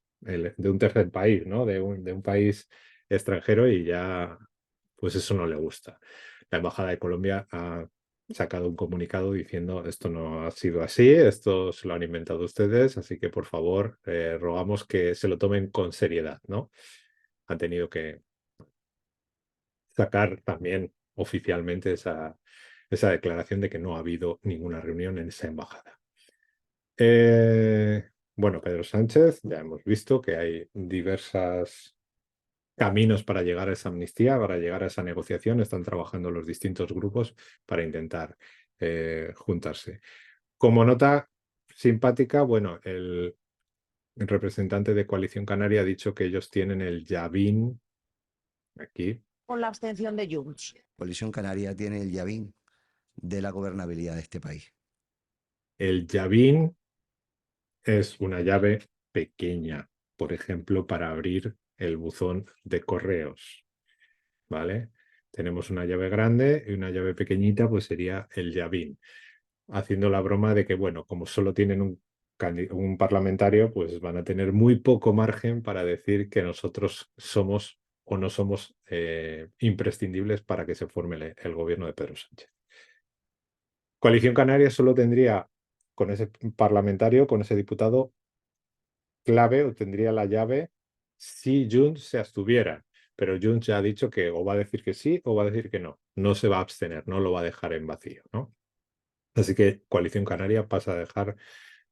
país, ¿no? De un país extranjero y ya, pues eso no le gusta. La Embajada de Colombia ha sacado un comunicado diciendo esto no ha sido así, esto se lo han inventado ustedes, así que por favor rogamos que se lo tomen con seriedad, ¿no? Han tenido que sacar también oficialmente esa declaración de que no ha habido ninguna reunión en esa embajada. Bueno, Pedro Sánchez, ya hemos visto que hay diversos caminos para llegar a esa amnistía, para llegar a esa negociación. Están trabajando los distintos grupos para intentar juntarse. Como nota simpática, bueno, el representante de Coalición Canaria ha dicho que ellos tienen el llavín aquí.
Con la abstención de Junts.
Coalición Canaria tiene el llavín de la gobernabilidad de este país.
El llavín es una llave pequeña, por ejemplo, para abrir el buzón de correos, ¿vale? Tenemos una llave grande y una llave pequeñita, pues sería el llavín. Haciendo la broma de que, bueno, como solo tienen un parlamentario, pues van a tener muy poco margen para decir que nosotros somos o no somos imprescindibles para que se forme el gobierno de Pedro Sánchez. Coalición Canaria solo tendría con ese parlamentario, con ese diputado, clave o tendría la llave si Junts se abstuviera. Pero Junts ya ha dicho que o va a decir que sí o va a decir que no. No se va a abstener, no lo va a dejar en vacío, ¿no? Así que Coalición Canaria pasa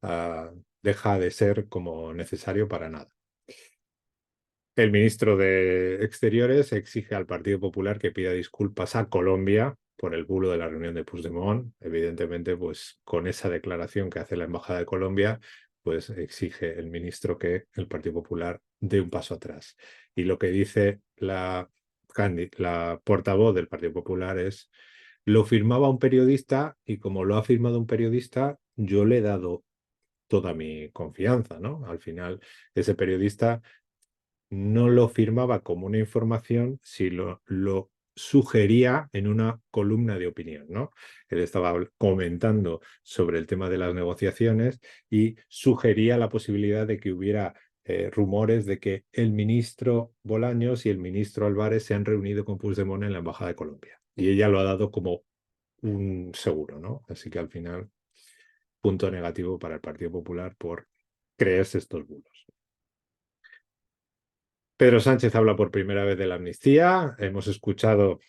a deja de ser como necesario para nada. El ministro de Exteriores exige al Partido Popular que pida disculpas a Colombia por el bulo de la reunión de Puigdemont. Evidentemente, pues con esa declaración que hace la Embajada de Colombia, pues exige el ministro que el Partido Popular dé un paso atrás. Y lo que dice la portavoz del Partido Popular es: lo firmaba un periodista y como lo ha firmado un periodista, yo le he dado toda mi confianza, ¿no? Al final, ese periodista no lo firmaba como una información, sino lo sugería en una columna de opinión, ¿no? Él estaba comentando sobre el tema de las negociaciones y sugería la posibilidad de que hubiera rumores de que el ministro Bolaños y el ministro Álvarez se han reunido con Puigdemont en la Embajada de Colombia. Y ella lo ha dado como un seguro, ¿no? Así que al final, punto negativo para el Partido Popular por creerse estos bulos. Pedro Sánchez habla por primera vez de la amnistía. Hemos escuchado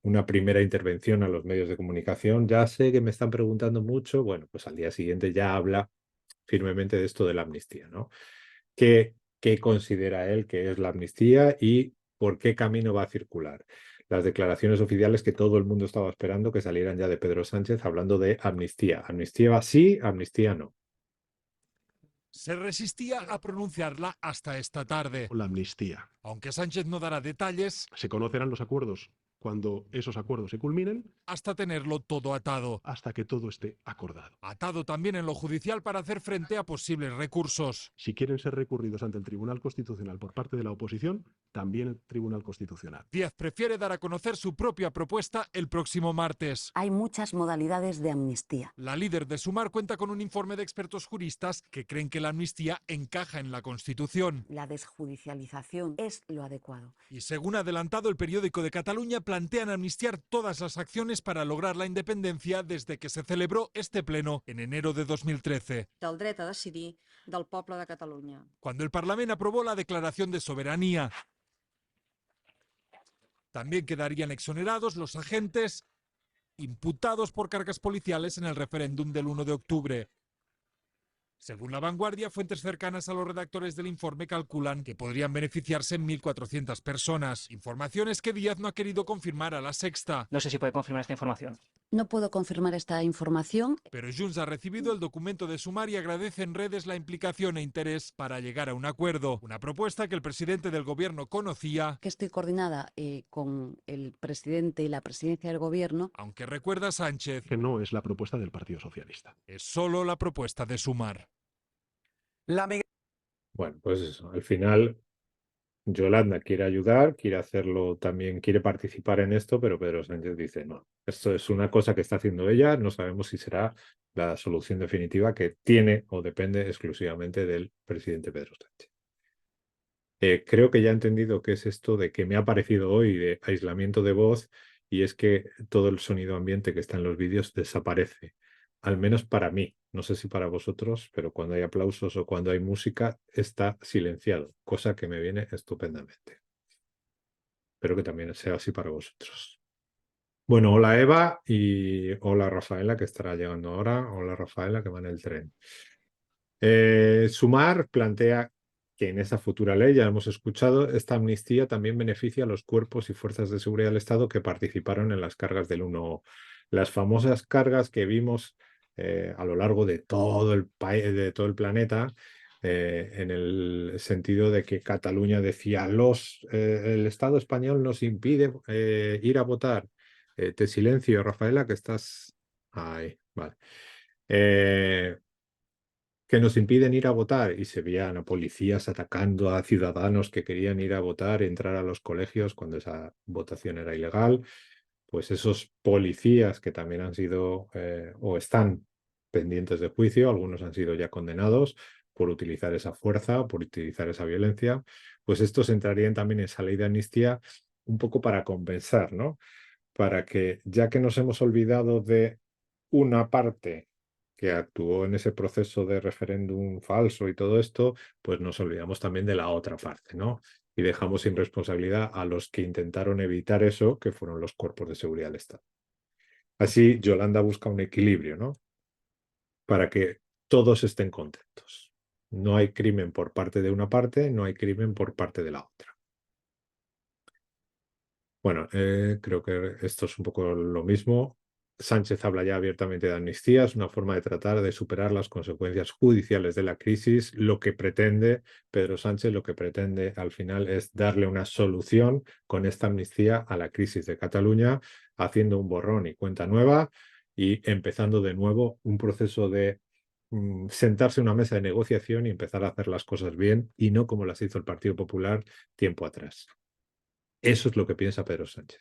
una primera intervención a los medios de comunicación. Ya sé que me están preguntando mucho. Bueno, pues al día siguiente ya habla firmemente de esto de la amnistía, ¿no? ¿Qué considera él que es la amnistía y por qué camino va a circular? Las declaraciones oficiales que todo el mundo estaba esperando que salieran ya de Pedro Sánchez hablando de amnistía. Amnistía sí, amnistía no.
Se resistía a pronunciarla hasta esta tarde.
La amnistía.
Aunque Sánchez no dará detalles,
Se conocerán los acuerdos cuando esos acuerdos se culminen,
hasta tenerlo todo atado.
hasta que todo esté acordado.
Atado también en lo judicial para hacer frente a posibles recursos.
Si quieren ser recurridos ante el Tribunal Constitucional por parte de la oposición, también el Tribunal Constitucional.
Díaz prefiere dar a conocer su propia propuesta el próximo martes.
Hay muchas modalidades de amnistía.
La líder de Sumar cuenta con un informe de expertos juristas que creen que la amnistía encaja en la Constitución.
La desjudicialización es lo adecuado.
Y según ha adelantado el periódico de Cataluña, plantean amnistiar todas las acciones para lograr la independencia desde que se celebró este pleno en enero de 2013.
Del dret a decidir del poble de Catalunya.
Cuando el Parlamento aprobó la Declaración de Soberanía. También quedarían exonerados los agentes imputados por cargas policiales en el referéndum del 1 de octubre. Según La Vanguardia, fuentes cercanas a los redactores del informe calculan que podrían beneficiarse 1.400 personas. Informaciones que Díaz no ha querido confirmar a La Sexta.
No sé si puede confirmar esta información.
No puedo confirmar esta información.
Pero Junts ha recibido el documento de Sumar y agradece en redes la implicación e interés para llegar a un acuerdo. Una propuesta que el presidente del gobierno conocía.
Que estoy coordinada con el presidente y la presidencia del gobierno.
Aunque recuerda Sánchez
Que no es la propuesta del Partido Socialista.
es solo la propuesta de Sumar.
Bueno, pues eso, al final Yolanda quiere ayudar, quiere hacerlo también, quiere participar en esto, pero Pedro Sánchez dice no. Esto es una cosa que está haciendo ella, no sabemos si será la solución definitiva que tiene o depende exclusivamente del presidente Pedro Sánchez. Creo que ya he entendido qué es esto de que me ha aparecido hoy de aislamiento de voz y es que todo el sonido ambiente que está en los vídeos desaparece, al menos para mí. No sé si para vosotros, pero cuando hay aplausos o cuando hay música está silenciado, cosa que me viene estupendamente. Espero que también sea así para vosotros. Bueno, hola Eva y hola Rafaela, que estará llegando ahora. Hola Rafaela, que va en el tren. Sumar plantea que en esa futura ley, ya hemos escuchado, esta amnistía también beneficia a los cuerpos y fuerzas de seguridad del Estado que participaron en las cargas del 1O. Las famosas cargas que vimos a lo largo de todo el país, de todo el planeta, en el sentido de que Cataluña decía el Estado español nos impide ir a votar. Te silencio, Rafaela, que estás ahí. Vale. Que nos impiden ir a votar y se veían a policías atacando a ciudadanos que querían ir a votar, entrar a los colegios cuando esa votación era ilegal. Pues esos policías que también han sido o están pendientes de juicio, algunos han sido ya condenados por utilizar esa fuerza, por utilizar esa violencia, pues estos entrarían también en esa ley de amnistía un poco para compensar, ¿no? Para que, ya que nos hemos olvidado de una parte que actuó en ese proceso de referéndum falso y todo esto, pues nos olvidamos también de la otra parte, ¿no? Y dejamos sin responsabilidad a los que intentaron evitar eso, que fueron los cuerpos de seguridad del Estado. Así, Yolanda busca un equilibrio, ¿no? Para que todos estén contentos. No hay crimen por parte de una parte, no hay crimen por parte de la otra. Bueno, creo que esto es un poco lo mismo. Sánchez habla ya abiertamente de amnistía, es una forma de tratar de superar las consecuencias judiciales de la crisis. Lo que pretende Pedro Sánchez, lo que pretende al final es darle una solución con esta amnistía a la crisis de Cataluña, haciendo un borrón y cuenta nueva y empezando de nuevo un proceso de sentarse en una mesa de negociación y empezar a hacer las cosas bien y no como las hizo el Partido Popular tiempo atrás. Eso es lo que piensa Pedro Sánchez.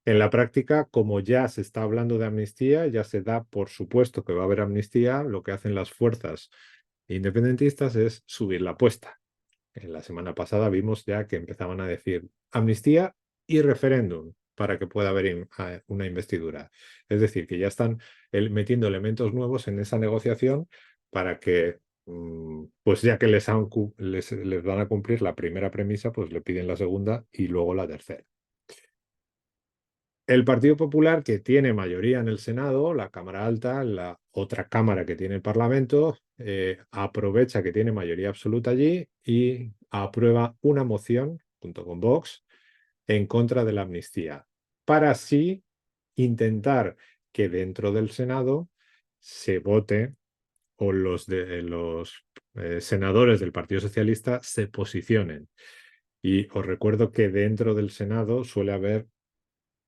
En la práctica, como ya se está hablando de amnistía, ya se da por supuesto que va a haber amnistía, lo que hacen las fuerzas independentistas es subir la apuesta. En la semana pasada vimos ya que empezaban a decir amnistía y referéndum para que pueda haber una investidura. Es decir, que ya están metiendo elementos nuevos en esa negociación para que, pues ya que les van a cumplir la primera premisa, pues le piden la segunda y luego la tercera. El Partido Popular, que tiene mayoría en el Senado, la Cámara Alta, la otra Cámara que tiene el Parlamento, aprovecha que tiene mayoría absoluta allí y aprueba una moción, junto con Vox, en contra de la amnistía, para así intentar que dentro del Senado se vote o los senadores del Partido Socialista se posicionen. Y os recuerdo que dentro del Senado suele haber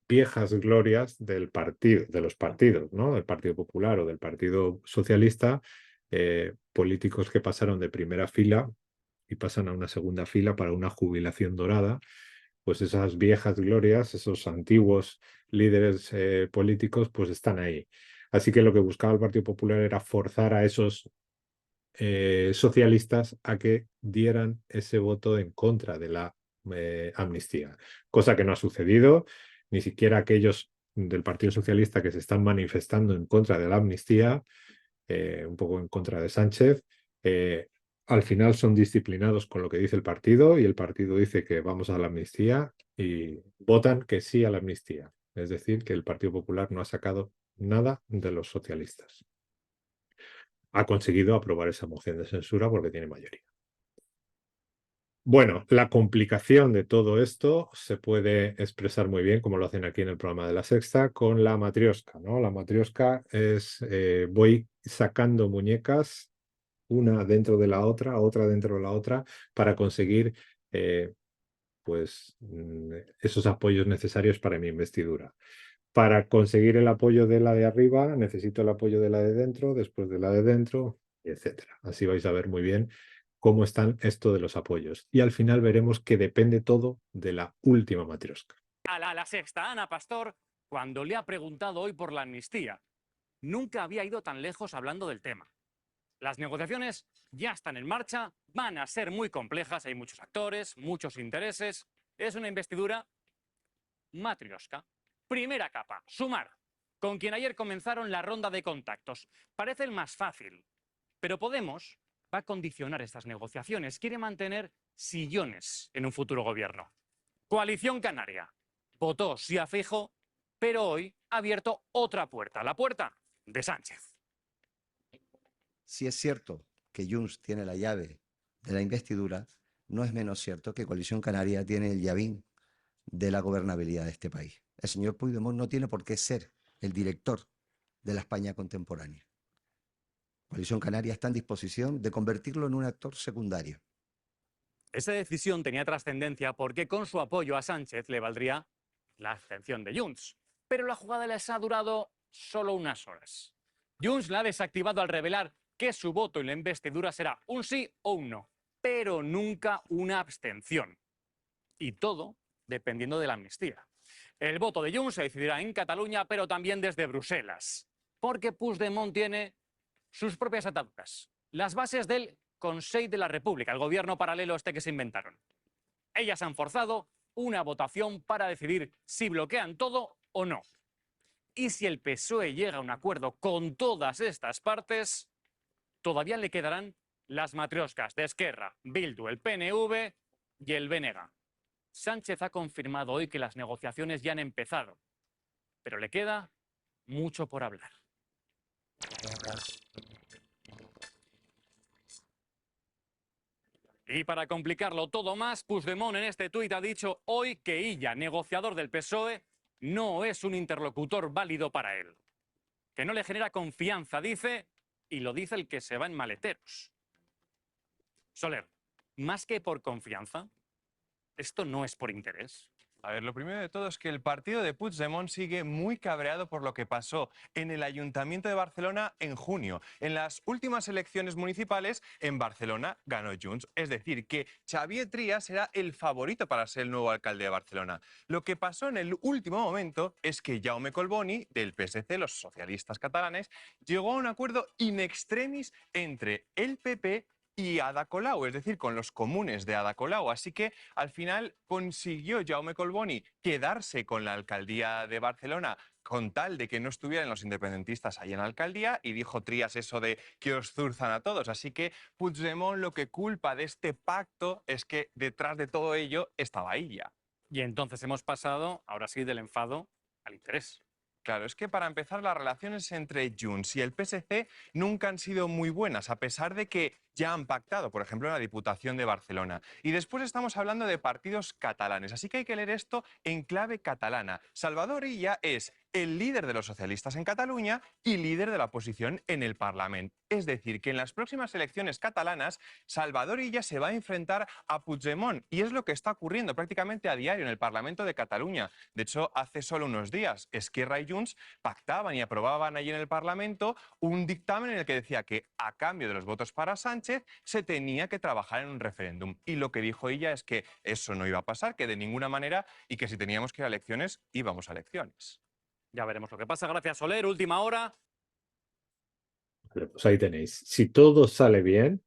viejas glorias del partido, de los partidos, ¿no? Del Partido Popular o del Partido Socialista, políticos que pasaron de primera fila y pasan a una segunda fila para una jubilación dorada, pues esas viejas glorias, esos antiguos líderes políticos, pues están ahí. Así que lo que buscaba el Partido Popular era forzar a esos socialistas a que dieran ese voto en contra de la amnistía, cosa que no ha sucedido. Ni siquiera aquellos del Partido Socialista que se están manifestando en contra de la amnistía, un poco en contra de Sánchez, al final son disciplinados con lo que dice el partido y el partido dice que vamos a la amnistía y votan que sí a la amnistía. Es decir, que el Partido Popular no ha sacado nada de los socialistas. Ha conseguido aprobar esa moción de censura porque tiene mayoría. Bueno, la complicación de todo esto se puede expresar muy bien, como lo hacen aquí en el programa de La Sexta, con la matrioska, ¿no? La matrioska es, voy sacando muñecas, una dentro de la otra dentro de la otra, para conseguir pues, esos apoyos necesarios para mi investidura. Para conseguir el apoyo de la de arriba, necesito el apoyo de la de dentro, después de la de dentro, etcétera. Así vais a ver muy bien cómo están esto de los apoyos. Y al final veremos que depende todo de la última matrioska.
A la Sexta, Ana Pastor, cuando le ha preguntado hoy por la amnistía. Nunca había ido tan lejos hablando del tema. Las negociaciones ya están en marcha, van a ser muy complejas, hay muchos actores, muchos intereses. Es una investidura matrioska. Primera capa, sumar, con quien ayer comenzaron la ronda de contactos. Parece el más fácil, pero Podemos va a condicionar estas negociaciones. Quiere mantener sillones en un futuro gobierno. Coalición Canaria votó sí a Feijóo, pero hoy ha abierto otra puerta, la puerta de Sánchez.
Si es cierto que Junts tiene la llave de la investidura, no es menos cierto que Coalición Canaria tiene el llavín de la gobernabilidad de este país. El señor Puigdemont no tiene por qué ser el director de la España contemporánea. Coalición Canaria está en disposición de convertirlo en un actor secundario.
Esa decisión tenía trascendencia porque con su apoyo a Sánchez le valdría la abstención de Junts. Pero la jugada les ha durado solo unas horas. Junts la ha desactivado al revelar que su voto en la investidura será un sí o un no, pero nunca una abstención. Y todo dependiendo de la amnistía. El voto de Junts se decidirá en Cataluña, pero también desde Bruselas, porque Puigdemont tiene sus propias ataduras, las bases del Consell de la República, el gobierno paralelo este que se inventaron. Ellas han forzado una votación para decidir si bloquean todo o no. Y si el PSOE llega a un acuerdo con todas estas partes, todavía le quedarán las matrioscas de Esquerra, Bildu, el PNV y el BNG. Sánchez ha confirmado hoy que las negociaciones ya han empezado, pero le queda mucho por hablar. Y para complicarlo todo más, Puigdemont en este tuit ha dicho hoy que Illa, negociador del PSOE, no es un interlocutor válido para él. Que no le genera confianza, dice, y lo dice el que se va en maleteros. Soler, más que por confianza, ¿esto no es por interés?
A ver, lo primero de todo es que el partido de Puigdemont sigue muy cabreado por lo que pasó en el Ayuntamiento de Barcelona en junio. En las últimas elecciones municipales en Barcelona ganó Junts. Es decir, que Xavier Trias era el favorito para ser el nuevo alcalde de Barcelona. Lo que pasó en el último momento es que Jaume Collboni, del PSC, los socialistas catalanes, llegó a un acuerdo in extremis entre el PP y Ada Colau, es decir, con los comunes de Ada Colau. Así que al final consiguió Jaume Collboni quedarse con la alcaldía de Barcelona con tal de que no estuvieran los independentistas ahí en la alcaldía, y dijo Trias eso de que os zurzan a todos. Así que Puigdemont lo que culpa de este pacto es que detrás de todo ello estaba ella.
Y entonces hemos pasado, ahora sí, del enfado al interés.
Claro, es que para empezar las relaciones entre Junts y el PSC nunca han sido muy buenas, a pesar de que ya han pactado, por ejemplo, en la Diputación de Barcelona. Y después estamos hablando de partidos catalanes, así que hay que leer esto en clave catalana. Salvador Illa es el líder de los socialistas en Cataluña y líder de la oposición en el Parlamento. Es decir, que en las próximas elecciones catalanas, Salvador Illa se va a enfrentar a Puigdemont, y es lo que está ocurriendo prácticamente a diario en el Parlamento de Cataluña. De hecho, hace solo unos días, Esquerra y Junts pactaban y aprobaban allí en el Parlamento un dictamen en el que decía que a cambio de los votos para Sánchez se tenía que trabajar en un referéndum. Y lo que dijo ella es que eso no iba a pasar, que de ninguna manera, y que si teníamos que ir a elecciones, íbamos a elecciones.
Ya veremos lo que pasa. Gracias, Soler. Última hora.
Pues ahí tenéis. Si todo sale bien,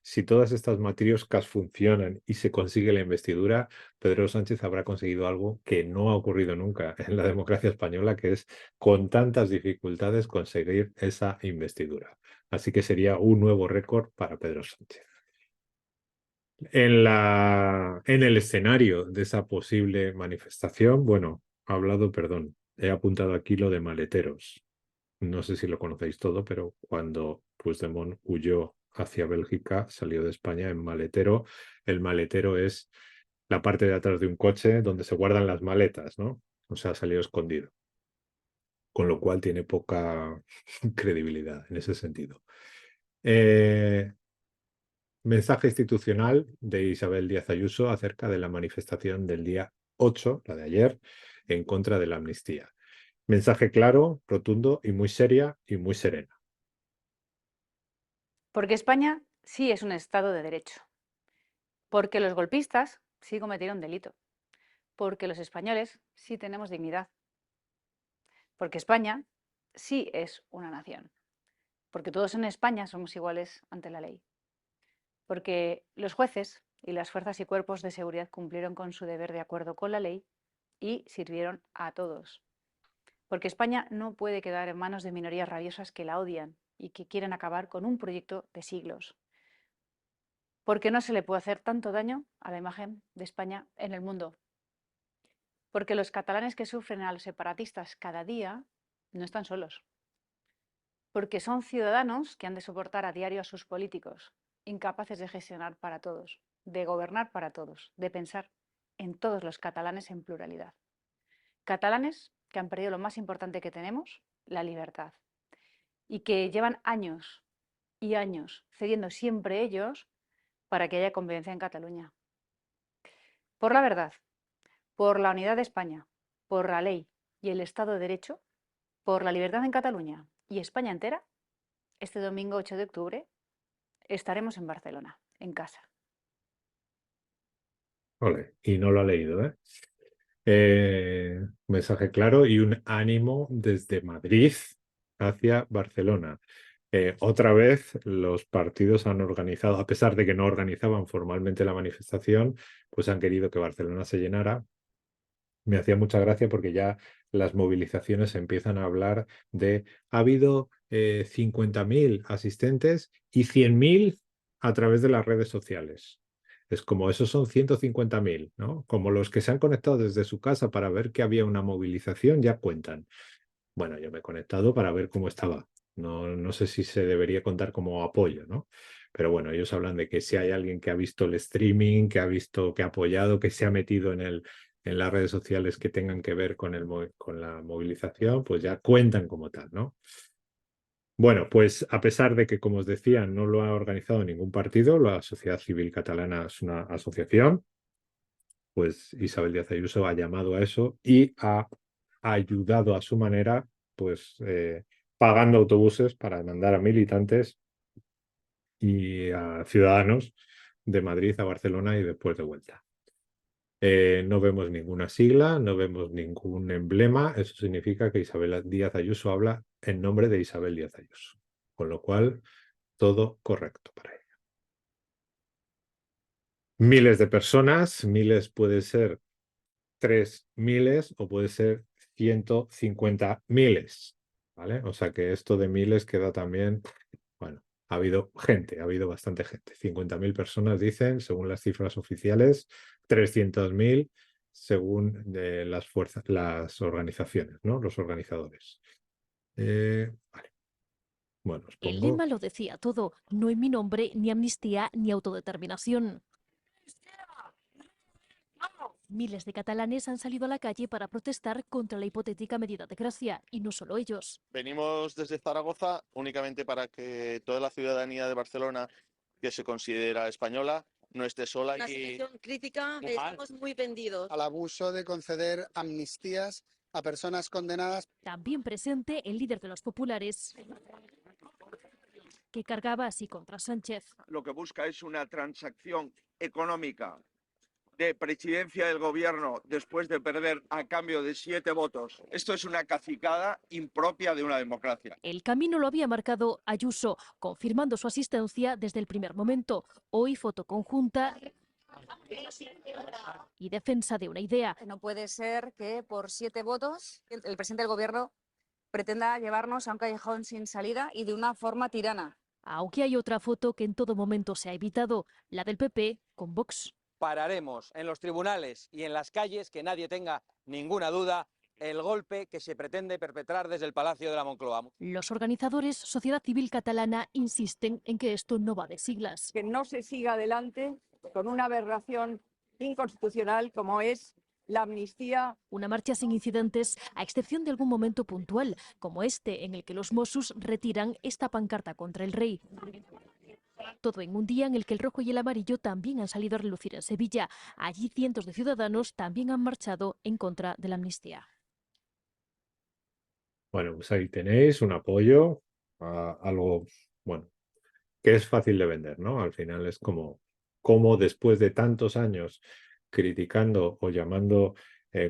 si todas estas matrioscas funcionan y se consigue la investidura, Pedro Sánchez habrá conseguido algo que no ha ocurrido nunca en la democracia española, que es con tantas dificultades conseguir esa investidura. Así que sería un nuevo récord para Pedro Sánchez. En el escenario de esa posible manifestación, bueno, he apuntado aquí lo de maleteros. No sé si lo conocéis todo, pero cuando Puigdemont huyó hacia Bélgica, salió de España en maletero. El maletero es la parte de atrás de un coche donde se guardan las maletas, ¿no? O sea, salió escondido. Con lo cual tiene poca credibilidad en ese sentido. Mensaje institucional de Isabel Díaz Ayuso acerca de la manifestación del día 8, la de ayer, en contra de la amnistía. Mensaje claro, rotundo y muy seria y muy serena.
Porque España sí es un Estado de derecho. Porque los golpistas sí cometieron delito. Porque los españoles sí tenemos dignidad. Porque España sí es una nación. Porque todos en España somos iguales ante la ley. Porque los jueces y las fuerzas y cuerpos de seguridad cumplieron con su deber de acuerdo con la ley y sirvieron a todos, Porque España no puede quedar en manos de minorías rabiosas que la odian y que quieren acabar con un proyecto de siglos. Porque no se le puede hacer tanto daño a la imagen de España en el mundo. Porque los catalanes que sufren a los separatistas cada día no están solos. Porque son ciudadanos que han de soportar a diario a sus políticos, incapaces de gestionar para todos, de gobernar para todos, de pensar en todos los catalanes en pluralidad. Catalanes que han perdido lo más importante que tenemos, la libertad, y que llevan años y años cediendo siempre ellos para que haya convivencia en Cataluña. Por la verdad, por la unidad de España, por la ley y el Estado de Derecho, por la libertad en Cataluña y España entera, este domingo 8 de octubre estaremos en Barcelona, en casa.
Ole, y no lo ha leído, ¿eh? Mensaje claro y un ánimo desde Madrid hacia Barcelona. Otra vez los partidos han organizado, a pesar de que no organizaban formalmente la manifestación, pues han querido que Barcelona se llenara. Me hacía mucha gracia porque ya las movilizaciones empiezan a hablar de ha habido 50.000 asistentes y 100.000 a través de las redes sociales. Es como esos son 150.000, ¿no? Como los que se han conectado desde su casa para ver que había una movilización ya cuentan. Bueno, yo me he conectado para ver cómo estaba. No sé si se debería contar como apoyo, ¿no? Pero bueno, ellos hablan de que si hay alguien que ha visto el streaming, que ha visto, que ha apoyado, que se ha metido en las redes sociales que tengan que ver con la movilización, pues ya cuentan como tal, ¿no? Bueno, pues a pesar de que, como os decía, no lo ha organizado ningún partido, la Sociedad Civil Catalana es una asociación, pues Isabel Díaz Ayuso ha llamado a eso y ha ayudado a su manera, pues pagando autobuses para mandar a militantes y a ciudadanos de Madrid a Barcelona y después de vuelta. No vemos ninguna sigla, no vemos ningún emblema. Eso significa que Isabel Díaz Ayuso habla en nombre de Isabel Díaz Ayuso. Con lo cual, todo correcto para ella. Miles de personas, miles puede ser 3 miles o puede ser 150 miles. ¿Vale? O sea que esto de miles queda también, bueno, ha habido gente, ha habido bastante gente. 50.000 personas dicen, según las cifras oficiales, 300.000 según las organizaciones, ¿no? Los organizadores. Vale. Bueno, os
El
pongo...
lema lo decía todo, no en mi nombre, ni amnistía, ni autodeterminación. Miles de catalanes han salido a la calle para protestar contra la hipotética medida de gracia, y no solo ellos.
Venimos desde Zaragoza únicamente para que toda la ciudadanía de Barcelona que se considera española no esté sola.
Una situación crítica, estamos muy vendidos.
Al abuso de conceder amnistías a personas condenadas.
También presente el líder de los populares, que cargaba así contra Sánchez.
Lo que busca es una transacción económica de presidencia del gobierno después de perder a cambio de 7 votos. Esto es una cacicada impropia de una democracia.
El camino lo había marcado Ayuso, confirmando su asistencia desde el primer momento. Hoy foto conjunta y defensa de una idea.
No puede ser que por 7 votos el presidente del gobierno pretenda llevarnos a un callejón sin salida y de una forma tirana.
Aunque hay otra foto que en todo momento se ha evitado, la del PP con Vox.
Pararemos en los tribunales y en las calles, que nadie tenga ninguna duda, el golpe que se pretende perpetrar desde el Palacio de la Moncloa.
Los organizadores, Sociedad Civil Catalana, insisten en que esto no va de siglas.
Que no se siga adelante con una aberración inconstitucional como es la amnistía.
Una marcha sin incidentes, a excepción de algún momento puntual, como este en el que los Mossos retiran esta pancarta contra el rey. Todo en un día en el que el rojo y el amarillo también han salido a relucir en Sevilla. Allí cientos de ciudadanos también han marchado en contra de la amnistía.
Bueno, pues ahí tenéis un apoyo a algo, bueno, que es fácil de vender, ¿no? Al final es como después de tantos años criticando o llamando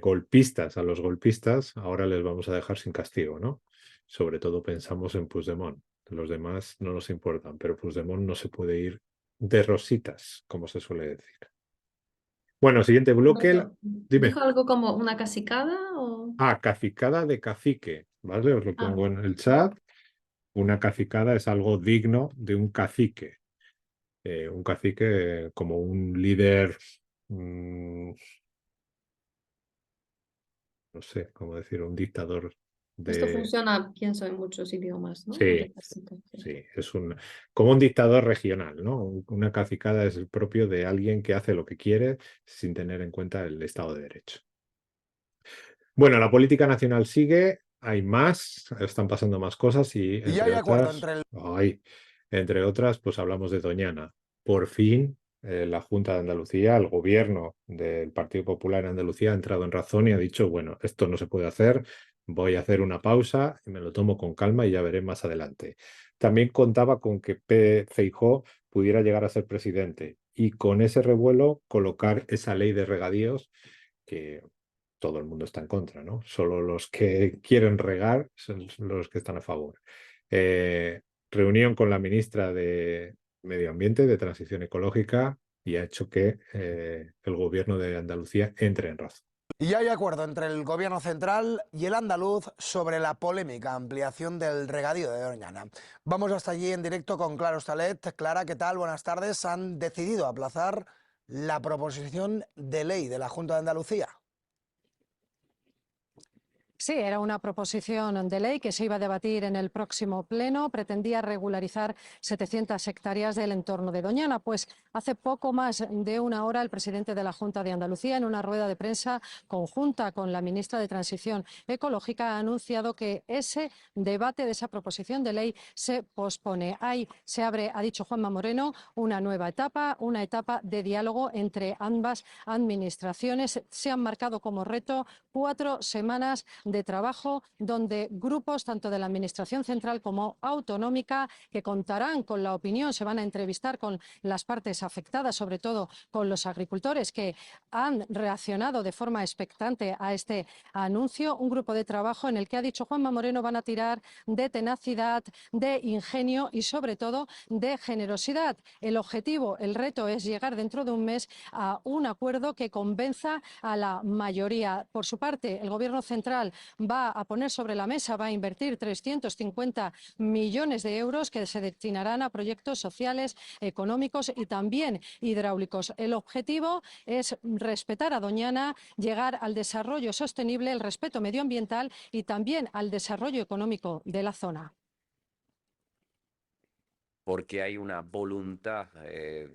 golpistas a los golpistas, ahora les vamos a dejar sin castigo, ¿no? Sobre todo pensamos en Puigdemont. Los demás no nos importan, pero Puigdemont no se puede ir de rositas, como se suele decir. Bueno, siguiente bloque.
Alberto,
Dime.
¿dijo algo como una cacicada o...?
Ah, cacicada de cacique, ¿vale? Os lo
Ah,
pongo en el chat. Una cacicada es algo digno de un cacique. Un cacique como un líder, no sé cómo decir, un dictador
esto
de...
funciona, pienso, en muchos idiomas, ¿no?
Sí, sí, es como un dictador regional, ¿no? Una cacicada es el propio de alguien que hace lo que quiere sin tener en cuenta el Estado de Derecho. Bueno, la política nacional sigue, hay más, están pasando más cosas y entre otras, entre otras, pues hablamos de Doñana. Por fin, la Junta de Andalucía, el gobierno del Partido Popular en Andalucía ha entrado en razón y ha dicho, bueno, esto no se puede hacer, voy a hacer una pausa y me lo tomo con calma y ya veré más adelante. También contaba con que Feijóo pudiera llegar a ser presidente y con ese revuelo colocar esa ley de regadíos que todo el mundo está en contra, ¿no? Solo los que quieren regar son los que están a favor. Reunión con la ministra de Medio Ambiente, de Transición Ecológica, y ha hecho que el gobierno de Andalucía entre en razón.
Y hay acuerdo entre el gobierno central y el andaluz sobre la polémica ampliación del regadío de Doñana. Vamos hasta allí en directo con Clara Hostalet. Clara, ¿qué tal? Buenas tardes. Han decidido aplazar la proposición de ley de la Junta de Andalucía.
Sí, era una proposición de ley que se iba a debatir en el próximo pleno. Pretendía regularizar 700 hectáreas del entorno de Doñana. Pues hace poco más de una hora el presidente de la Junta de Andalucía, en una rueda de prensa conjunta con la ministra de Transición Ecológica, ha anunciado que ese debate de esa proposición de ley se pospone. Ahí se abre, ha dicho Juanma Moreno, una nueva etapa, una etapa de diálogo entre ambas administraciones. Se han marcado como reto 4 semanas de trabajo donde grupos tanto de la Administración central como autonómica, que contarán con la opinión, se van a entrevistar con las partes afectadas, sobre todo con los agricultores que han reaccionado de forma expectante a este anuncio. Un grupo de trabajo en el que, ha dicho Juanma Moreno, van a tirar de tenacidad, de ingenio y sobre todo de generosidad. El objetivo, el reto es llegar dentro de un mes a un acuerdo que convenza a la mayoría. Por su parte, el Gobierno central va a poner sobre la mesa, va a invertir 350 millones de euros que se destinarán a proyectos sociales, económicos y también hidráulicos. El objetivo es respetar a Doñana, llegar al desarrollo sostenible, el respeto medioambiental y también al desarrollo económico de la zona.
Porque hay una voluntad,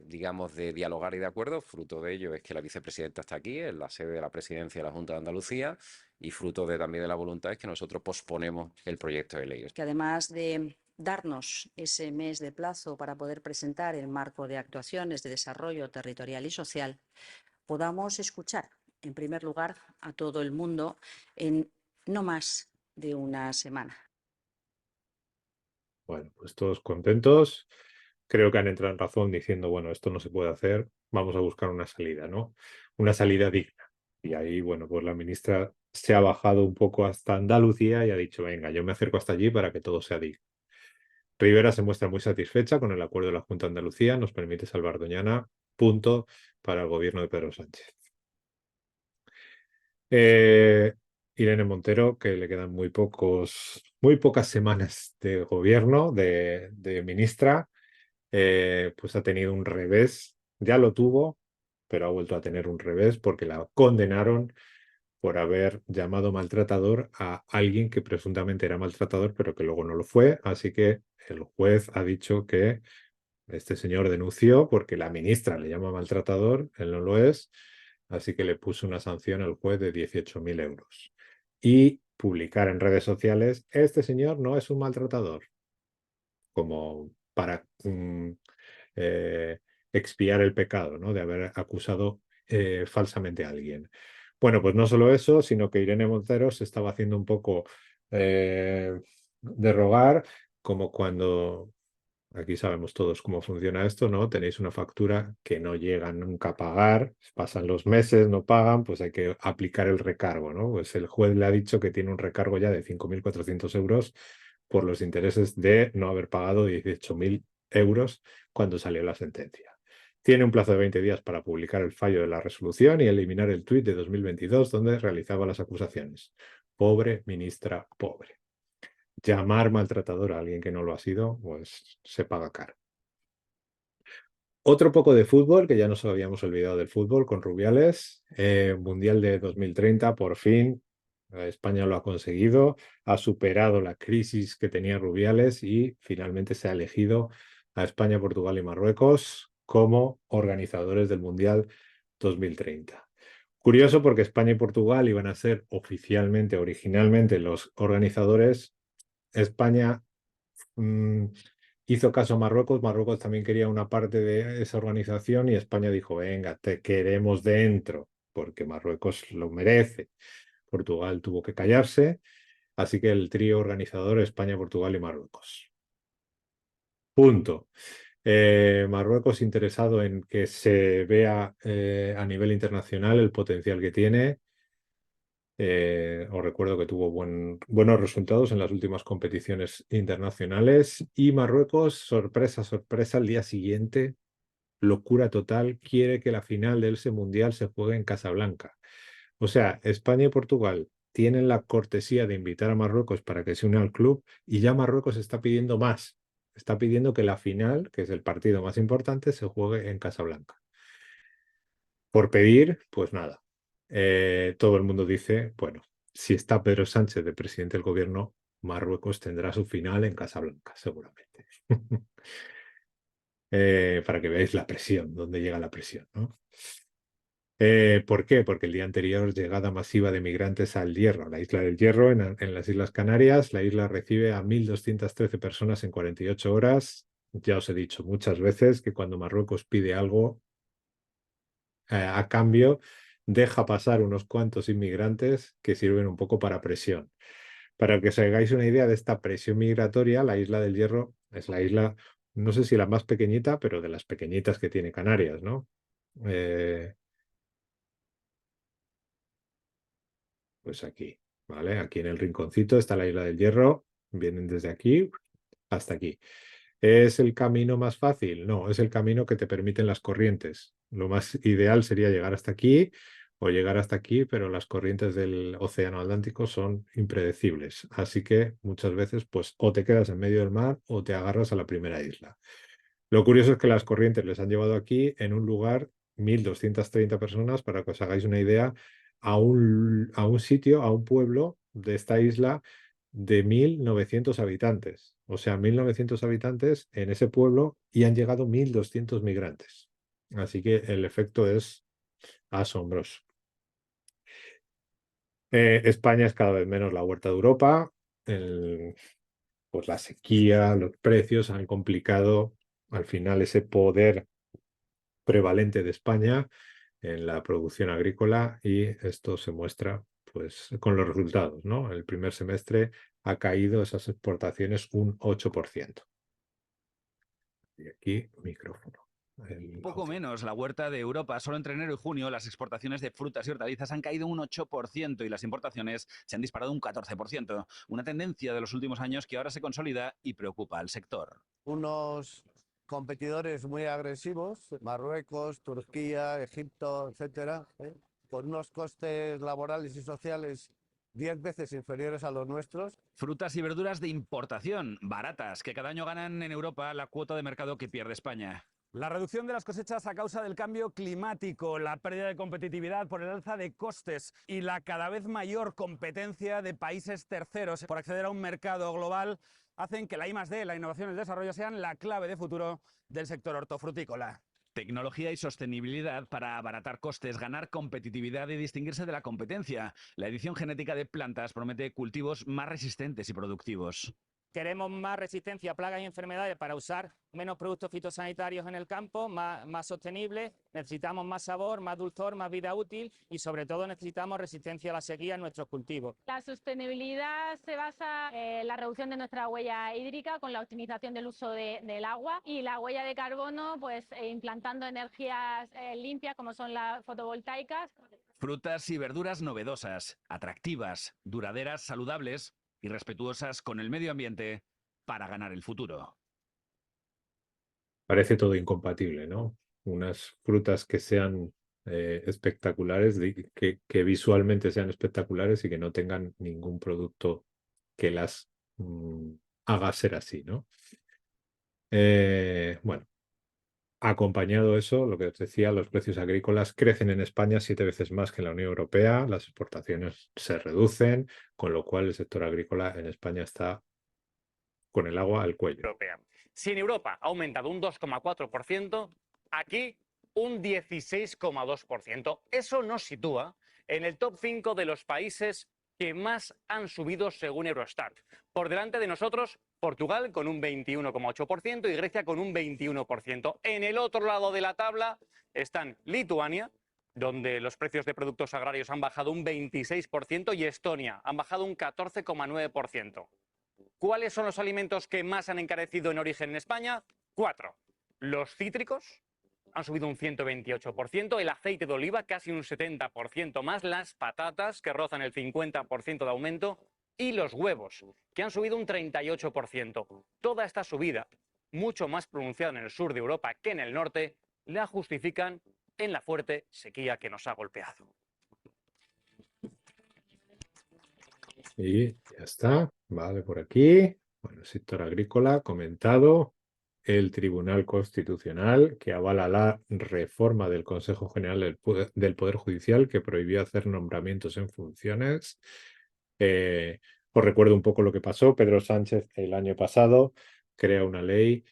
digamos, de dialogar y de acuerdo. Fruto de ello es que la vicepresidenta está aquí, en la sede de la presidencia de la Junta de Andalucía, y fruto también de la voluntad es que nosotros posponemos el proyecto de ley.
Que además de darnos ese mes de plazo para poder presentar el marco de actuaciones de desarrollo territorial y social, podamos escuchar, en primer lugar, a todo el mundo en no más de una semana.
Bueno, pues todos contentos. Creo que han entrado en razón diciendo, bueno, esto no se puede hacer, vamos a buscar una salida, ¿no? Una salida digna. Y ahí, bueno, pues la ministra se ha bajado un poco hasta Andalucía y ha dicho, venga, yo me acerco hasta allí para que todo sea digno. Rivera se muestra muy satisfecha con el acuerdo de la Junta de Andalucía, nos permite salvar Doñana, punto para el gobierno de Pedro Sánchez. Irene Montero, que le quedan muy pocas semanas de gobierno, de ministra, pues ha tenido un revés, ya lo tuvo, pero ha vuelto a tener un revés porque la condenaron por haber llamado maltratador a alguien que presuntamente era maltratador, pero que luego no lo fue. Así que el juez ha dicho que este señor denunció porque la ministra le llama maltratador, él no lo es, así que le puso una sanción al juez de 18.000 euros. Y publicar en redes sociales, este señor no es un maltratador, como para expiar el pecado, ¿no?, de haber acusado falsamente a alguien. Bueno, pues no solo eso, sino que Irene Montero se estaba haciendo un poco de rogar, como cuando, aquí sabemos todos cómo funciona esto, ¿no? Tenéis una factura que no llegan nunca a pagar, pasan los meses, no pagan, pues hay que aplicar el recargo, ¿no? Pues el juez le ha dicho que tiene un recargo ya de 5.400 euros por los intereses de no haber pagado 18.000 euros cuando salió la sentencia. Tiene un plazo de 20 días para publicar el fallo de la resolución y eliminar el tuit de 2022 donde realizaba las acusaciones. Pobre ministra, pobre. Llamar maltratador a alguien que no lo ha sido, pues se paga caro. Otro poco de fútbol, que ya nos habíamos olvidado del fútbol con Rubiales. Mundial de 2030, por fin. España lo ha conseguido, ha superado la crisis que tenía Rubiales y finalmente se ha elegido a España, Portugal y Marruecos como organizadores del Mundial 2030. Curioso porque España y Portugal iban a ser oficialmente, originalmente, los organizadores. España hizo caso a Marruecos, Marruecos también quería una parte de esa organización y España dijo, venga, te queremos dentro, porque Marruecos lo merece. Portugal tuvo que callarse, así que el trío organizador España, Portugal y Marruecos. Punto. Marruecos interesado en que se vea a nivel internacional el potencial que tiene. Os recuerdo que tuvo buenos resultados en las últimas competiciones internacionales y Marruecos, sorpresa, sorpresa, al día siguiente, locura total, quiere que la final de ese mundial se juegue en Casablanca. O sea, España y Portugal tienen la cortesía de invitar a Marruecos para que se una al club y ya Marruecos está pidiendo más. Está pidiendo que la final, que es el partido más importante, se juegue en Casablanca. Por pedir, pues nada. Todo el mundo dice, bueno, si está Pedro Sánchez de presidente del gobierno, Marruecos tendrá su final en Casablanca, seguramente. Para que veáis la presión, dónde llega la presión, ¿no? ¿Por qué? Porque el día anterior llegada masiva de migrantes al Hierro, la isla del Hierro, en las Islas Canarias. La isla recibe a 1.213 personas en 48 horas. Ya os he dicho muchas veces que cuando Marruecos pide algo, a cambio, deja pasar unos cuantos inmigrantes que sirven un poco para presión. Para que os hagáis una idea de esta presión migratoria, la isla del Hierro es la isla, no sé si la más pequeñita, pero de las pequeñitas que tiene Canarias, ¿no? Pues aquí, ¿vale? Aquí en el rinconcito está la isla del Hierro, vienen desde aquí hasta aquí. ¿Es el camino más fácil? No, es el camino que te permiten las corrientes. Lo más ideal sería llegar hasta aquí o llegar hasta aquí, pero las corrientes del Océano Atlántico son impredecibles. Así que muchas veces, pues, o te quedas en medio del mar o te agarras a la primera isla. Lo curioso es que las corrientes les han llevado aquí en un lugar, 1.230 personas, para que os hagáis una idea, a un sitio, a un pueblo de esta isla de 1.900 habitantes. O sea, 1.900 habitantes en ese pueblo y han llegado 1.200 migrantes. Así que el efecto es asombroso. España es cada vez menos la huerta de Europa. Pues la sequía, los precios han complicado al final ese poder prevalente de España en la producción agrícola y esto se muestra pues con los resultados, ¿no? El primer semestre ha caído esas exportaciones un 8%. Y aquí, micrófono.
Un poco menos la huerta de Europa. Solo entre enero y junio las exportaciones de frutas y hortalizas han caído un 8% y las importaciones se han disparado un 14%. Una tendencia de los últimos años que ahora se consolida y preocupa al sector.
Unos competidores muy agresivos, Marruecos, Turquía, Egipto, etcétera, con unos costes laborales y sociales 10 veces inferiores a los nuestros.
Frutas y verduras de importación, baratas, que cada año ganan en Europa la cuota de mercado que pierde España.
La reducción de las cosechas a causa del cambio climático, la pérdida de competitividad por el alza de costes y la cada vez mayor competencia de países terceros por acceder a un mercado global hacen que la I+D, la innovación y el desarrollo, sean la clave de futuro del sector hortofrutícola.
Tecnología y sostenibilidad para abaratar costes, ganar competitividad y distinguirse de la competencia. La edición genética de plantas promete cultivos más resistentes y productivos.
Queremos más resistencia a plagas y enfermedades para usar menos productos fitosanitarios en el campo, más sostenibles. Necesitamos más sabor, más dulzor, más vida útil y sobre todo necesitamos resistencia a la sequía en nuestros cultivos.
La sostenibilidad se basa en la reducción de nuestra huella hídrica con la optimización del uso del agua y la huella de carbono, pues implantando energías limpias como son las fotovoltaicas.
Frutas y verduras novedosas, atractivas, duraderas, saludables y respetuosas con el medio ambiente para ganar el futuro.
Parece todo incompatible, ¿no? unas frutas que sean espectaculares, que visualmente sean espectaculares y que no tengan ningún producto que las haga ser así, ¿no? Bueno, acompañado eso, lo que os decía, los precios agrícolas crecen en España 7 veces más que en la Unión Europea, las exportaciones se reducen, con lo cual el sector agrícola en España está con el agua al cuello.
Europea. Si en Europa ha aumentado un 2,4%, aquí un 16,2%. Eso nos sitúa en el top 5 de los países que más han subido según Eurostat. Por delante de nosotros, Portugal con un 21,8% y Grecia con un 21%. En el otro lado de la tabla están Lituania, donde los precios de productos agrarios han bajado un 26%, y Estonia han bajado un 14,9%. ¿Cuáles son los alimentos que más han encarecido en origen en España? 4. Los cítricos han subido un 128%, el aceite de oliva casi un 70% más, las patatas que rozan el 50% de aumento y los huevos que han subido un 38%. Toda esta subida, mucho más pronunciada en el sur de Europa que en el norte, la justifican en la fuerte sequía que nos ha golpeado.
Y ya está, vale, por aquí. Bueno, el sector agrícola comentado. El Tribunal Constitucional, que avala la reforma del Consejo General del Poder Judicial, que prohibió hacer nombramientos en funciones. Os recuerdo un poco lo que pasó. Pedro Sánchez el año pasado crea una ley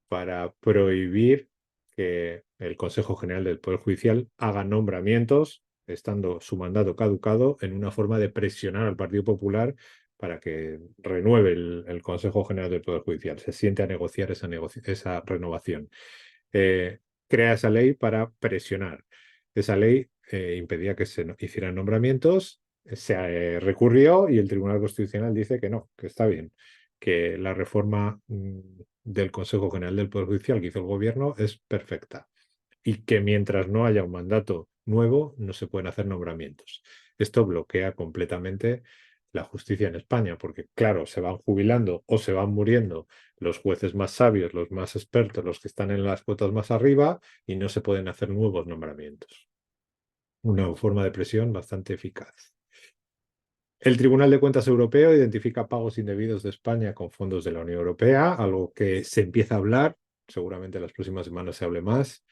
para prohibir que el Consejo General del Poder Judicial haga nombramientos, estando su mandato caducado, en una forma de presionar al Partido Popular para que renueve el Consejo General del Poder Judicial, se siente a negociar esa renovación. Crea esa ley para presionar. Esa ley impedía que se hicieran nombramientos, se recurrió y el Tribunal Constitucional dice que no, que está bien, que la reforma del Consejo General del Poder Judicial que hizo el Gobierno es perfecta y que mientras no haya un mandato nuevo no se pueden hacer nombramientos. Esto bloquea completamente la justicia en España, porque claro, se van jubilando o se van muriendo los jueces más sabios, los más expertos, los que están en las cotas más arriba, y no se pueden hacer nuevos nombramientos. Una forma de presión bastante eficaz. El Tribunal de Cuentas Europeo identifica pagos indebidos de España con fondos de la Unión Europea, algo que se empieza a hablar, seguramente en las próximas semanas se hable más.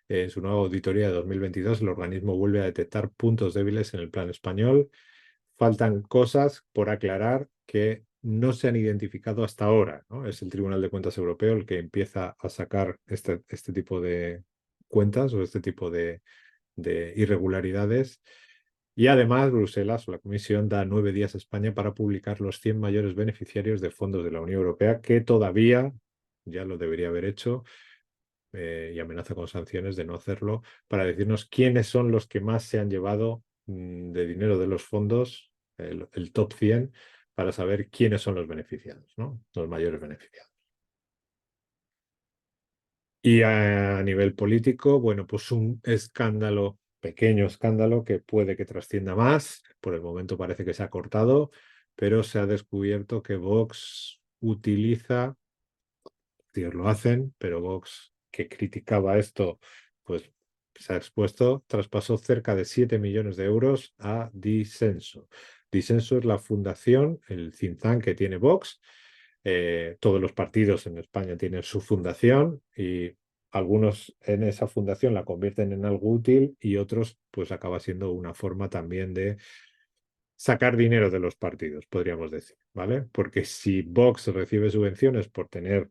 En su nueva auditoría de 2022, el organismo vuelve a detectar puntos débiles en el plan español. Faltan cosas por aclarar que no se han identificado hasta ahora, ¿no? Es el Tribunal de Cuentas Europeo el que empieza a sacar este tipo de cuentas o este tipo de irregularidades. Y además, Bruselas o la Comisión da 9 días a España para publicar los 100 mayores beneficiarios de fondos de la Unión Europea, que todavía ya lo debería haber hecho, y amenaza con sanciones de no hacerlo, para decirnos quiénes son los que más se han llevado de dinero de los fondos, el top 100, para saber quiénes son los beneficiados, ¿no? Los mayores beneficiados. Y a nivel político, bueno, pues un escándalo, pequeño escándalo, que puede que trascienda más. Por el momento parece que se ha cortado, pero se ha descubierto que Vox utiliza, ellos lo hacen, pero Vox, que criticaba esto, pues se ha expuesto, traspasó cerca de 7 millones de euros a Disenso. Disenso es la fundación, el think tank que tiene Vox. Todos los partidos en España tienen su fundación y algunos en esa fundación la convierten en algo útil y otros pues acaba siendo una forma también de sacar dinero de los partidos, podríamos decir, ¿vale? Porque si Vox recibe subvenciones por tener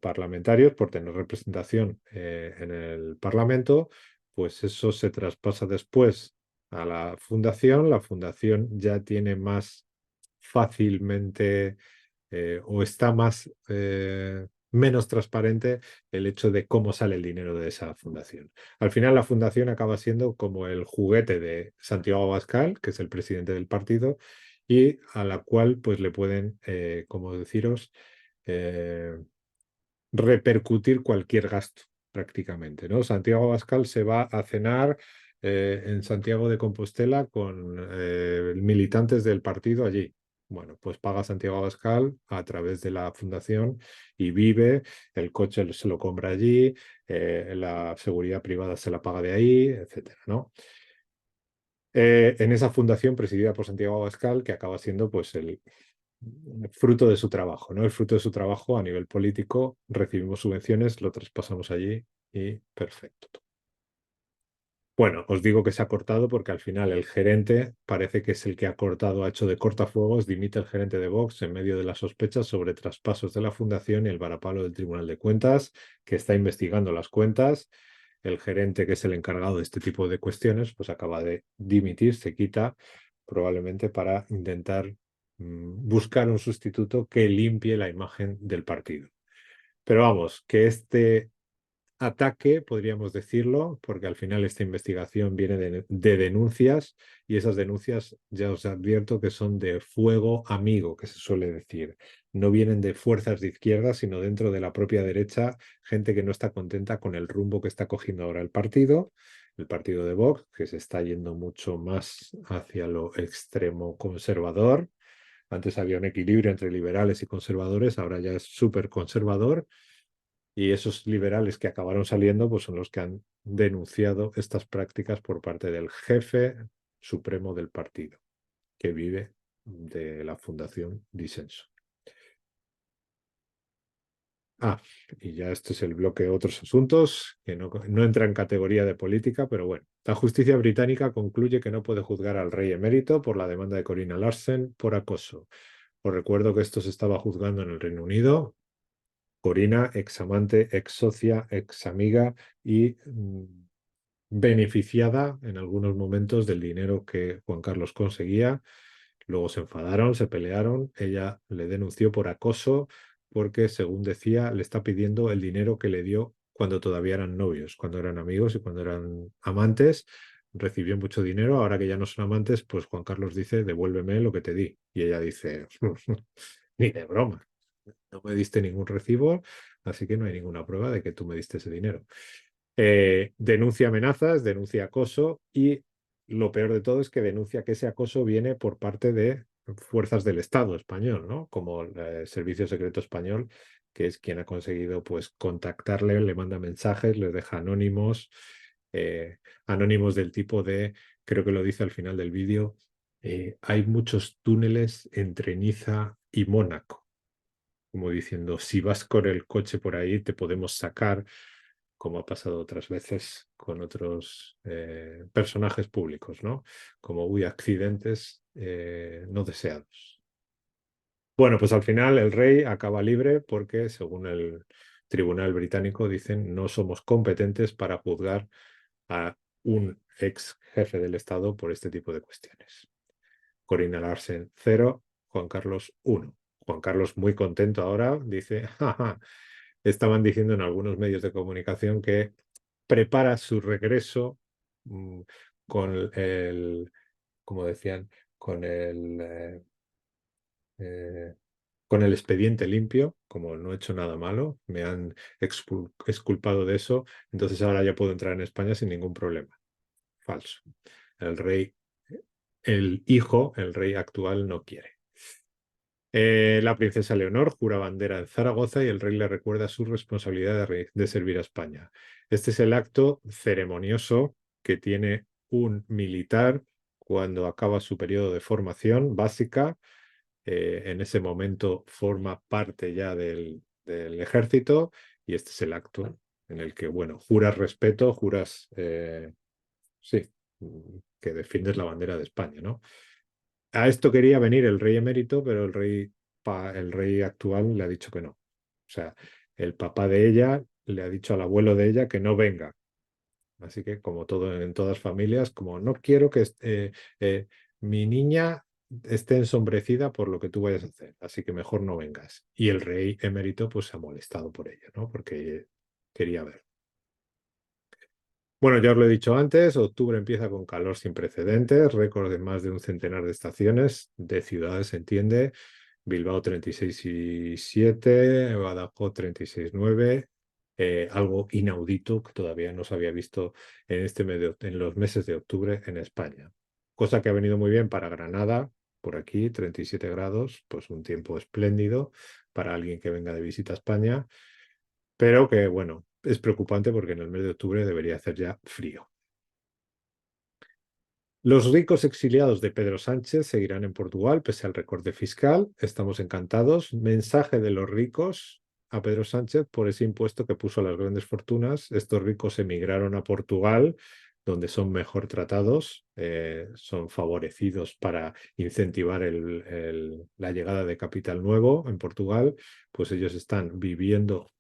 parlamentarios, por tener representación en el Parlamento, pues eso se traspasa después a la fundación ya tiene más fácilmente o está menos transparente el hecho de cómo sale el dinero de esa fundación. Al final la fundación acaba siendo como el juguete de Santiago Abascal, que es el presidente del partido, y a la cual pues le pueden, como deciros, repercutir cualquier gasto prácticamente, ¿no? Santiago Abascal se va a cenar en Santiago de Compostela con militantes del partido allí. Bueno, pues paga Santiago Abascal a través de la fundación y vive, el coche se lo compra allí, la seguridad privada se la paga de ahí, etcétera, ¿no? En esa fundación presidida por Santiago Abascal, que acaba siendo pues el fruto de su trabajo, ¿no? El fruto de su trabajo a nivel político, recibimos subvenciones, lo traspasamos allí y perfecto. Bueno, os digo que se ha cortado porque al final el gerente parece que es el que ha cortado, ha hecho de cortafuegos, dimite el gerente de Vox en medio de las sospechas sobre traspasos de la fundación y el varapalo del Tribunal de Cuentas, que está investigando las cuentas. El gerente, que es el encargado de este tipo de cuestiones, pues acaba de dimitir, se quita, probablemente para intentar buscar un sustituto que limpie la imagen del partido. Pero vamos, que este ataque, podríamos decirlo, porque al final esta investigación viene de denuncias y esas denuncias ya os advierto que son de fuego amigo, que se suele decir. No vienen de fuerzas de izquierda, sino dentro de la propia derecha, gente que no está contenta con el rumbo que está cogiendo ahora el partido de Vox, que se está yendo mucho más hacia lo extremo conservador. Antes había un equilibrio entre liberales y conservadores, ahora ya es súper conservador. Y esos liberales que acabaron saliendo pues son los que han denunciado estas prácticas por parte del jefe supremo del partido, que vive de la Fundación Disenso. Y ya este es el bloque de otros asuntos, que no entra en categoría de política, pero bueno. La justicia británica concluye que no puede juzgar al rey emérito por la demanda de Corina Larsen por acoso. Os recuerdo que esto se estaba juzgando en el Reino Unido. Corina, ex amante, ex socia, ex amiga y beneficiada en algunos momentos del dinero que Juan Carlos conseguía. Luego se enfadaron, se pelearon, ella le denunció por acoso porque, según decía, le está pidiendo el dinero que le dio cuando todavía eran novios, cuando eran amigos y cuando eran amantes. Recibió mucho dinero, ahora que ya no son amantes, pues Juan Carlos dice, devuélveme lo que te di. Y ella dice, ni de broma. No me diste ningún recibo, así que no hay ninguna prueba de que tú me diste ese dinero. Denuncia amenazas, denuncia acoso y lo peor de todo es que denuncia que ese acoso viene por parte de fuerzas del Estado español, ¿no? Como el Servicio Secreto Español, que es quien ha conseguido pues contactarle, le manda mensajes, le deja anónimos, anónimos del tipo de, creo que lo dice al final del vídeo, hay muchos túneles entre Niza y Mónaco. Como diciendo, si vas con el coche por ahí te podemos sacar, como ha pasado otras veces con otros personajes públicos, ¿no? Como accidentes no deseados. Bueno, pues al final el rey acaba libre porque, según el tribunal británico, dicen no somos competentes para juzgar a un ex jefe del Estado por este tipo de cuestiones. Corina Larsen 0, Juan Carlos 1. Juan Carlos muy contento ahora, dice, jaja, estaban diciendo en algunos medios de comunicación que prepara su regreso con el, como decían, con el expediente limpio, como no he hecho nada malo, me han exculpado de eso, entonces ahora ya puedo entrar en España sin ningún problema. Falso. El rey, el rey actual no quiere. La princesa Leonor jura bandera en Zaragoza y el rey le recuerda su responsabilidad de servir a España. Este es el acto ceremonioso que tiene un militar cuando acaba su periodo de formación básica. En ese momento forma parte ya del ejército y este es el acto en el que, bueno, juras respeto, juras, sí, que defiendes la bandera de España, ¿no? A esto quería venir el rey emérito, pero el rey actual le ha dicho que no. O sea, el papá de ella le ha dicho al abuelo de ella que no venga. Así que, como todo en todas familias, como no quiero que mi niña esté ensombrecida por lo que tú vayas a hacer, así que mejor no vengas. Y el rey emérito pues se ha molestado por ello, ¿no? Porque quería ver. Bueno, ya os lo he dicho antes, octubre empieza con calor sin precedentes, récord de más de un centenar de estaciones, de ciudades se entiende, Bilbao 36,7, Badajoz 36,9, algo inaudito que todavía no se había visto en los meses de octubre en España. Cosa que ha venido muy bien para Granada, por aquí, 37 grados, pues un tiempo espléndido para alguien que venga de visita a España, pero que, bueno, es preocupante porque en el mes de octubre debería hacer ya frío. Los ricos exiliados de Pedro Sánchez seguirán en Portugal pese al recorte fiscal. Estamos encantados. Mensaje de los ricos a Pedro Sánchez por ese impuesto que puso a las grandes fortunas. Estos ricos emigraron a Portugal, donde son mejor tratados, son favorecidos para incentivar la llegada de capital nuevo en Portugal. Pues ellos están viviendo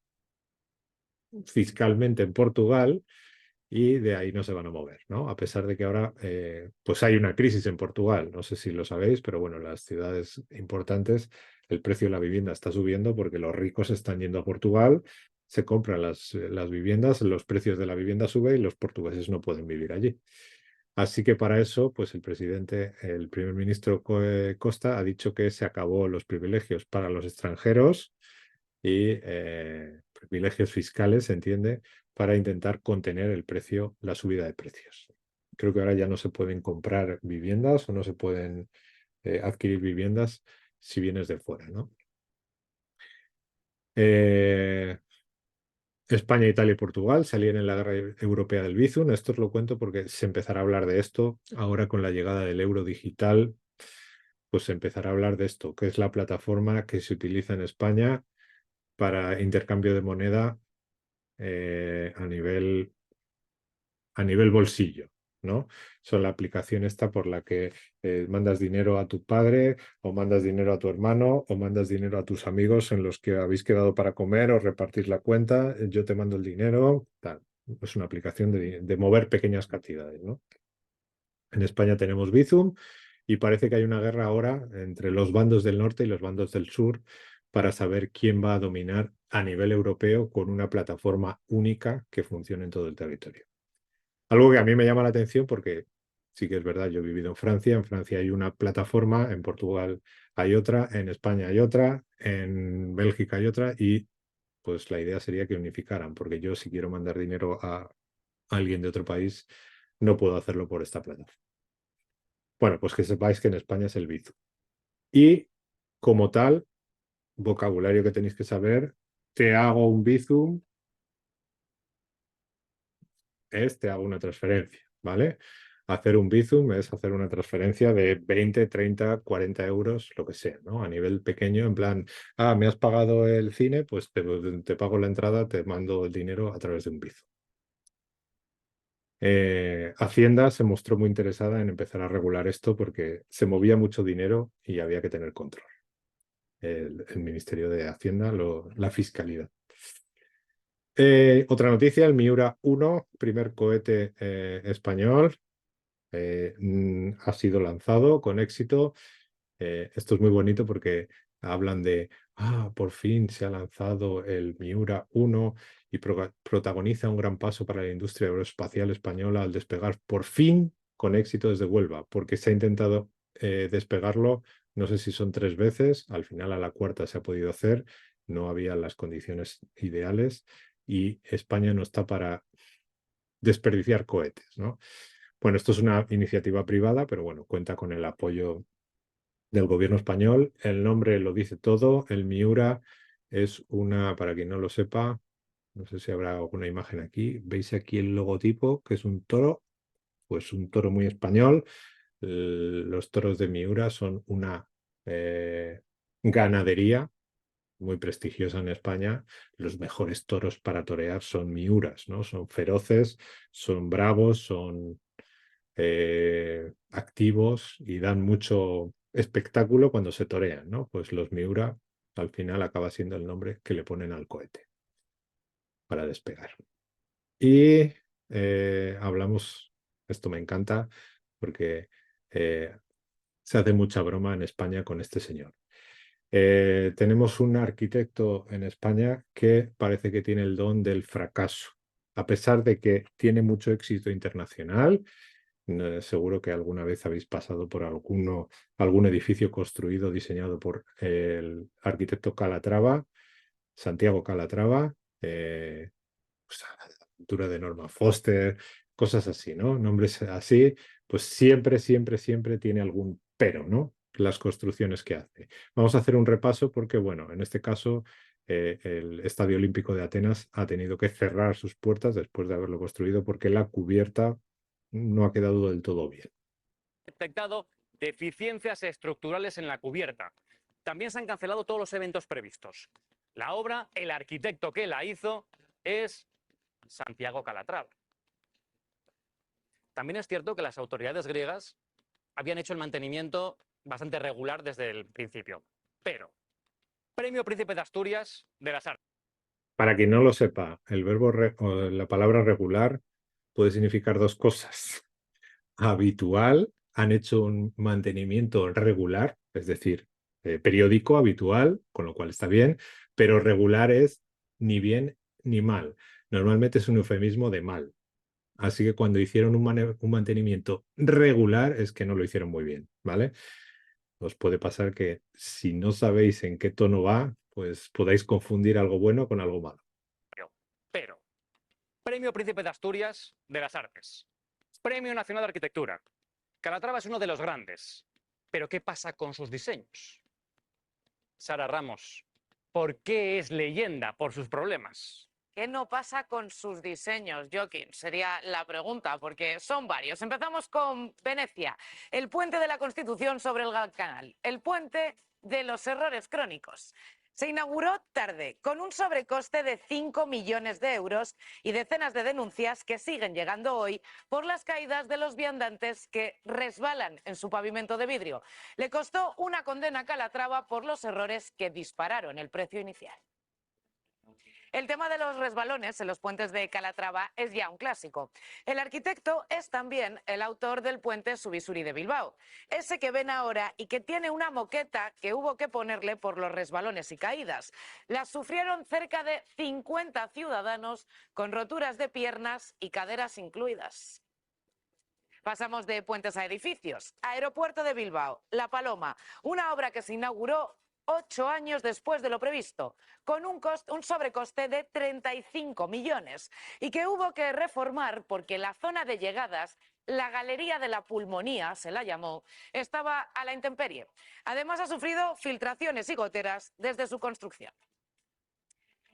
fiscalmente en Portugal y de ahí no se van a mover, ¿no? A pesar de que ahora pues hay una crisis en Portugal, no sé si lo sabéis, pero bueno, en las ciudades importantes el precio de la vivienda está subiendo porque los ricos están yendo a Portugal, se compran las viviendas, los precios de la vivienda suben y los portugueses no pueden vivir allí. Así que para eso, pues el primer ministro Costa ha dicho que se acabó los privilegios para los extranjeros y privilegios fiscales, se entiende, para intentar contener el precio, la subida de precios. Creo que ahora ya no se pueden comprar viviendas o no se pueden adquirir viviendas si vienes de fuera, ¿no? España, Italia y Portugal salían en la guerra europea del Bizum. Esto os lo cuento porque se empezará a hablar de esto ahora con la llegada del euro digital. Pues se empezará a hablar de esto, que es la plataforma que se utiliza en España para intercambio de moneda a nivel bolsillo, ¿no? Son la aplicación esta por la que mandas dinero a tu padre o mandas dinero a tu hermano o mandas dinero a tus amigos en los que habéis quedado para comer o repartir la cuenta, yo te mando el dinero, tal. Es una aplicación de mover pequeñas cantidades, ¿no? En España tenemos Bizum y parece que hay una guerra ahora entre los bandos del norte y los bandos del sur para saber quién va a dominar a nivel europeo con una plataforma única que funcione en todo el territorio. Algo que a mí me llama la atención porque sí que es verdad, yo he vivido en Francia hay una plataforma, en Portugal hay otra, en España hay otra, en Bélgica hay otra y pues la idea sería que unificaran, porque yo si quiero mandar dinero a alguien de otro país no puedo hacerlo por esta plataforma. Bueno, pues que sepáis que en España es el Bizum. Y como tal, vocabulario que tenéis que saber, te hago un Bizum, te hago una transferencia, ¿vale? Hacer un Bizum es hacer una transferencia de 20, 30, 40 euros, lo que sea, ¿no? A nivel pequeño, en plan, me has pagado el cine, pues te pago la entrada, te mando el dinero a través de un Bizum. Hacienda se mostró muy interesada en empezar a regular esto porque se movía mucho dinero y había que tener control. El Ministerio de Hacienda, la fiscalidad. Otra noticia, el Miura 1, primer cohete español, ha sido lanzado con éxito. Esto es muy bonito porque hablan de, por fin se ha lanzado el Miura 1 y protagoniza un gran paso para la industria aeroespacial española al despegar por fin con éxito desde Huelva, porque se ha intentado despegarlo, no sé si son 3 veces, al final a la cuarta se ha podido hacer, no había las condiciones ideales y España no está para desperdiciar cohetes, ¿no? Bueno, esto es una iniciativa privada, pero bueno, cuenta con el apoyo del gobierno español. El nombre lo dice todo. El Miura es una, para quien no lo sepa, no sé si habrá alguna imagen aquí. ¿Veis aquí el logotipo, que es un toro? Pues un toro muy español. Los toros de Miura son una ganadería muy prestigiosa en España. Los mejores toros para torear son Miuras, ¿no? Son feroces, son bravos, son activos y dan mucho espectáculo cuando se torean, ¿no? Pues los Miura al final acaba siendo el nombre que le ponen al cohete para despegar. Y hablamos, esto me encanta porque se hace mucha broma en España con este señor. Tenemos un arquitecto en España que parece que tiene el don del fracaso, a pesar de que tiene mucho éxito internacional. Seguro que alguna vez habéis pasado por algún edificio construido, diseñado por el arquitecto Calatrava, Santiago Calatrava, pues, la pintura de Norman Foster, cosas así, ¿no? Nombres así, pues siempre tiene algún pero, ¿no? Las construcciones que hace. Vamos a hacer un repaso porque, bueno, en este caso el Estadio Olímpico de Atenas ha tenido que cerrar sus puertas después de haberlo construido porque la cubierta no ha quedado del todo bien.
Detectado deficiencias estructurales en la cubierta. También se han cancelado todos los eventos previstos. La obra, el arquitecto que la hizo es Santiago Calatrava. También es cierto que las autoridades griegas habían hecho el mantenimiento bastante regular desde el principio. Pero, Premio Príncipe de Asturias de las Artes.
Para quien no lo sepa, el verbo o la palabra regular puede significar dos cosas. Habitual, han hecho un mantenimiento regular, es decir, periódico, habitual, con lo cual está bien, pero regular es ni bien ni mal. Normalmente es un eufemismo de mal. Así que cuando hicieron un mantenimiento regular es que no lo hicieron muy bien, ¿vale? Os puede pasar que si no sabéis en qué tono va, pues podáis confundir algo bueno con algo malo.
Pero, Premio Príncipe de Asturias de las Artes. Premio Nacional de Arquitectura. Calatrava es uno de los grandes. Pero ¿qué pasa con sus diseños? Sara Ramos, ¿por qué es leyenda? Por sus problemas.
¿Qué no pasa con sus diseños, Joaquín? Sería la pregunta, porque son varios. Empezamos con Venecia, el puente de la Constitución sobre el Gran Canal, el puente de los errores crónicos. Se inauguró tarde, con un sobrecoste de 5 millones de euros y decenas de denuncias que siguen llegando hoy por las caídas de los viandantes que resbalan en su pavimento de vidrio. Le costó una condena a Calatrava por los errores que dispararon el precio inicial. El tema de los resbalones en los puentes de Calatrava es ya un clásico. El arquitecto es también el autor del puente Subisuri de Bilbao, ese que ven ahora y que tiene una moqueta que hubo que ponerle por los resbalones y caídas. Las sufrieron cerca de 50 ciudadanos con roturas de piernas y caderas incluidas. Pasamos de puentes a edificios. Aeropuerto de Bilbao, La Paloma, una obra que se inauguró 8 años después de lo previsto, con un sobrecoste de 35 millones y que hubo que reformar porque la zona de llegadas, la Galería de la Pulmonía, se la llamó, estaba a la intemperie. Además ha sufrido filtraciones y goteras desde su construcción.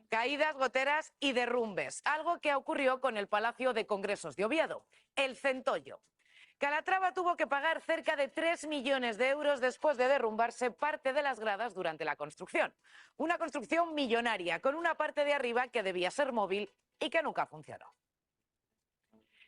Caídas, goteras y derrumbes, algo que ocurrió con el Palacio de Congresos de Oviedo, el Centollo. Calatrava tuvo que pagar cerca de 3 millones de euros después de derrumbarse parte de las gradas durante la construcción. Una construcción millonaria, con una parte de arriba que debía ser móvil y que nunca funcionó.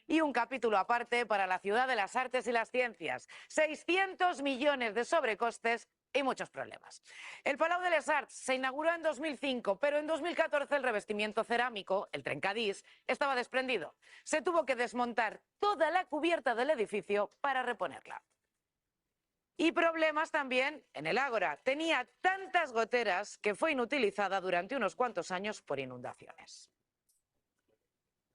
Y un capítulo aparte para la ciudad de las artes y las ciencias. 600 millones de sobrecostes y muchos problemas. El Palau de les Arts se inauguró en 2005, pero en 2014 el revestimiento cerámico, el trencadís, estaba desprendido. Se tuvo que desmontar toda la cubierta del edificio para reponerla. Y problemas también en el Ágora. Tenía tantas goteras que fue inutilizada durante unos cuantos años por inundaciones.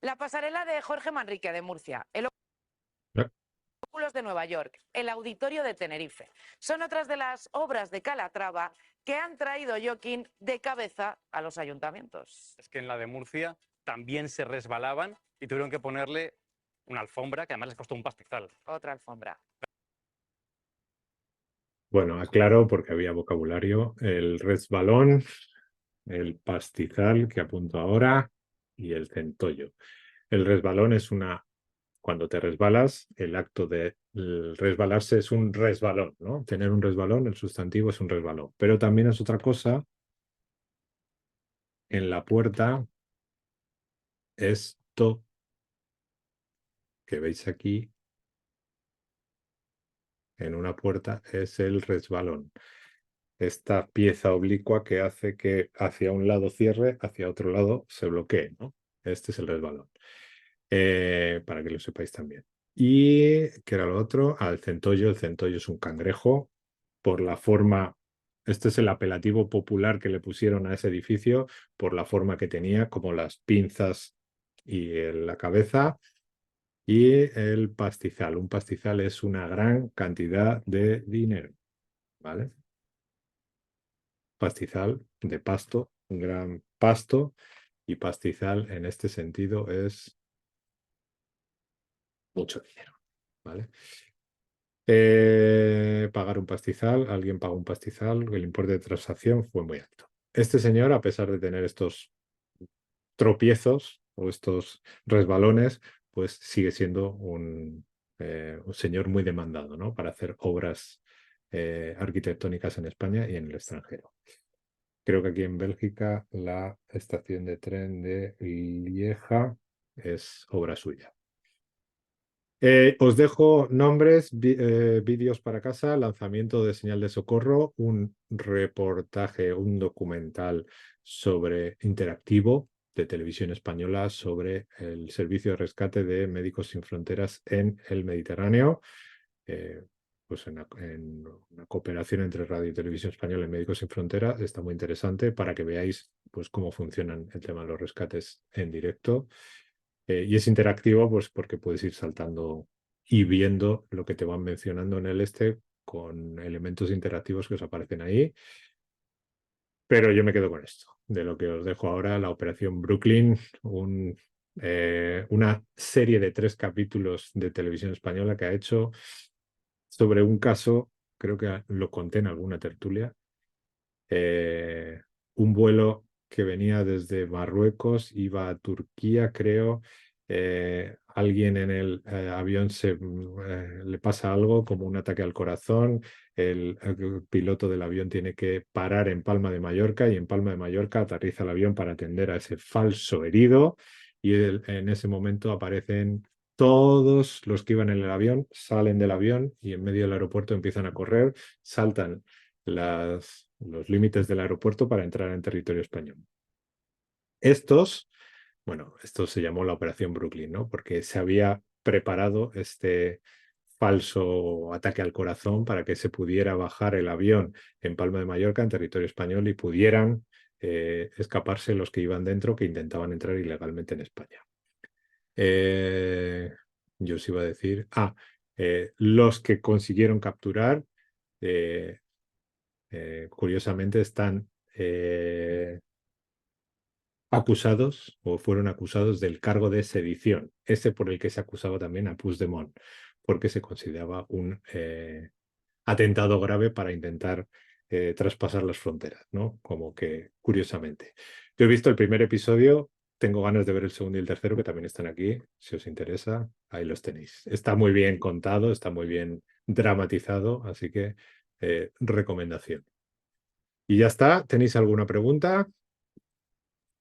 La pasarela de Jorge Manrique de Murcia, el Óculos de Nueva York, el Auditorio de Tenerife. Son otras de las obras de Calatrava que han traído, Joaquín, de cabeza a los ayuntamientos.
Es que en la de Murcia también se resbalaban y tuvieron que ponerle una alfombra que además les costó un pastizal.
Otra alfombra.
Bueno, aclaro porque había vocabulario. El resbalón, el pastizal que apunto ahora y el centollo. El resbalón es cuando te resbalas, el acto de resbalarse es un resbalón, ¿no? Tener un resbalón, el sustantivo es un resbalón. Pero también es otra cosa. En la puerta, esto que veis aquí, en una puerta, es el resbalón. Esta pieza oblicua que hace que hacia un lado cierre, hacia otro lado se bloquee, ¿no? Este es el resbalón. Para que lo sepáis también. Y, ¿qué era lo otro? El centollo. El centollo es un cangrejo por la forma, este es el apelativo popular que le pusieron a ese edificio por la forma que tenía, como las pinzas y la cabeza. Y el pastizal. Un pastizal es una gran cantidad de dinero, ¿vale? Pastizal de pasto, un gran pasto, y pastizal en este sentido es mucho dinero, ¿vale? Pagar un pastizal, alguien pagó un pastizal, el importe de transacción fue muy alto. este señor, a pesar de tener estos tropiezos o estos resbalones, pues sigue siendo un señor muy demandado, ¿no? Para hacer obras arquitectónicas en España y en el extranjero. Creo que aquí en Bélgica la estación de tren de Lieja es obra suya. Os dejo nombres, vídeos para casa, lanzamiento de señal de socorro, un reportaje, un documental interactivo de Televisión Española sobre el servicio de rescate de Médicos Sin Fronteras en el Mediterráneo. Pues en una cooperación entre Radio y Televisión Española y Médicos Sin Fronteras. Está muy interesante para que veáis pues, cómo funcionan el tema de los rescates en directo. Y es interactivo pues, porque puedes ir saltando y viendo lo que te van mencionando en el con elementos interactivos que os aparecen ahí. Pero yo me quedo con esto, de lo que os dejo ahora, la Operación Brooklyn, una serie de 3 capítulos de Televisión Española que ha hecho sobre un caso, creo que lo conté en alguna tertulia, un vuelo que venía desde Marruecos, iba a Turquía, creo, alguien en el avión le pasa algo como un ataque al corazón, el piloto del avión tiene que parar en Palma de Mallorca y en Palma de Mallorca aterriza el avión para atender a ese falso herido y en ese momento aparecen todos los que iban en el avión, salen del avión y en medio del aeropuerto empiezan a correr, saltan los límites del aeropuerto para entrar en territorio español. Esto se llamó la Operación Brooklyn, ¿no? Porque se había preparado este falso ataque al corazón para que se pudiera bajar el avión en Palma de Mallorca, en territorio español, y pudieran escaparse los que iban dentro, que intentaban entrar ilegalmente en España. Yo os iba a decir, los que consiguieron capturar, curiosamente están acusados o fueron acusados del cargo de sedición, ese por el que se acusaba también a Puigdemont, porque se consideraba un atentado grave para intentar traspasar las fronteras, ¿no? Como que, curiosamente. Yo he visto el primer episodio, tengo ganas de ver el segundo y el tercero, que también están aquí, si os interesa, ahí los tenéis. Está muy bien contado, está muy bien dramatizado, así que recomendación. Y ya está, ¿tenéis alguna pregunta?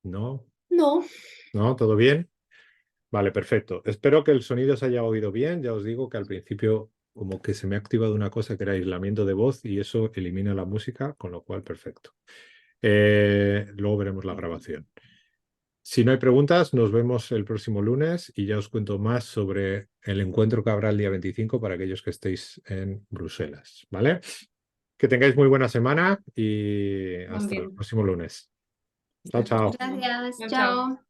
¿No?
No.
¿No? ¿Todo bien? Vale, perfecto. Espero que el sonido se haya oído bien. Ya os digo que al principio como que se me ha activado una cosa que era aislamiento de voz y eso elimina la música, con lo cual perfecto. Luego veremos la grabación. Si no hay preguntas, nos vemos el próximo lunes y ya os cuento más sobre el encuentro que habrá el día 25 para aquellos que estéis en Bruselas, ¿vale? Que tengáis muy buena semana y hasta el próximo lunes. Chao, chao.
Gracias. Chao.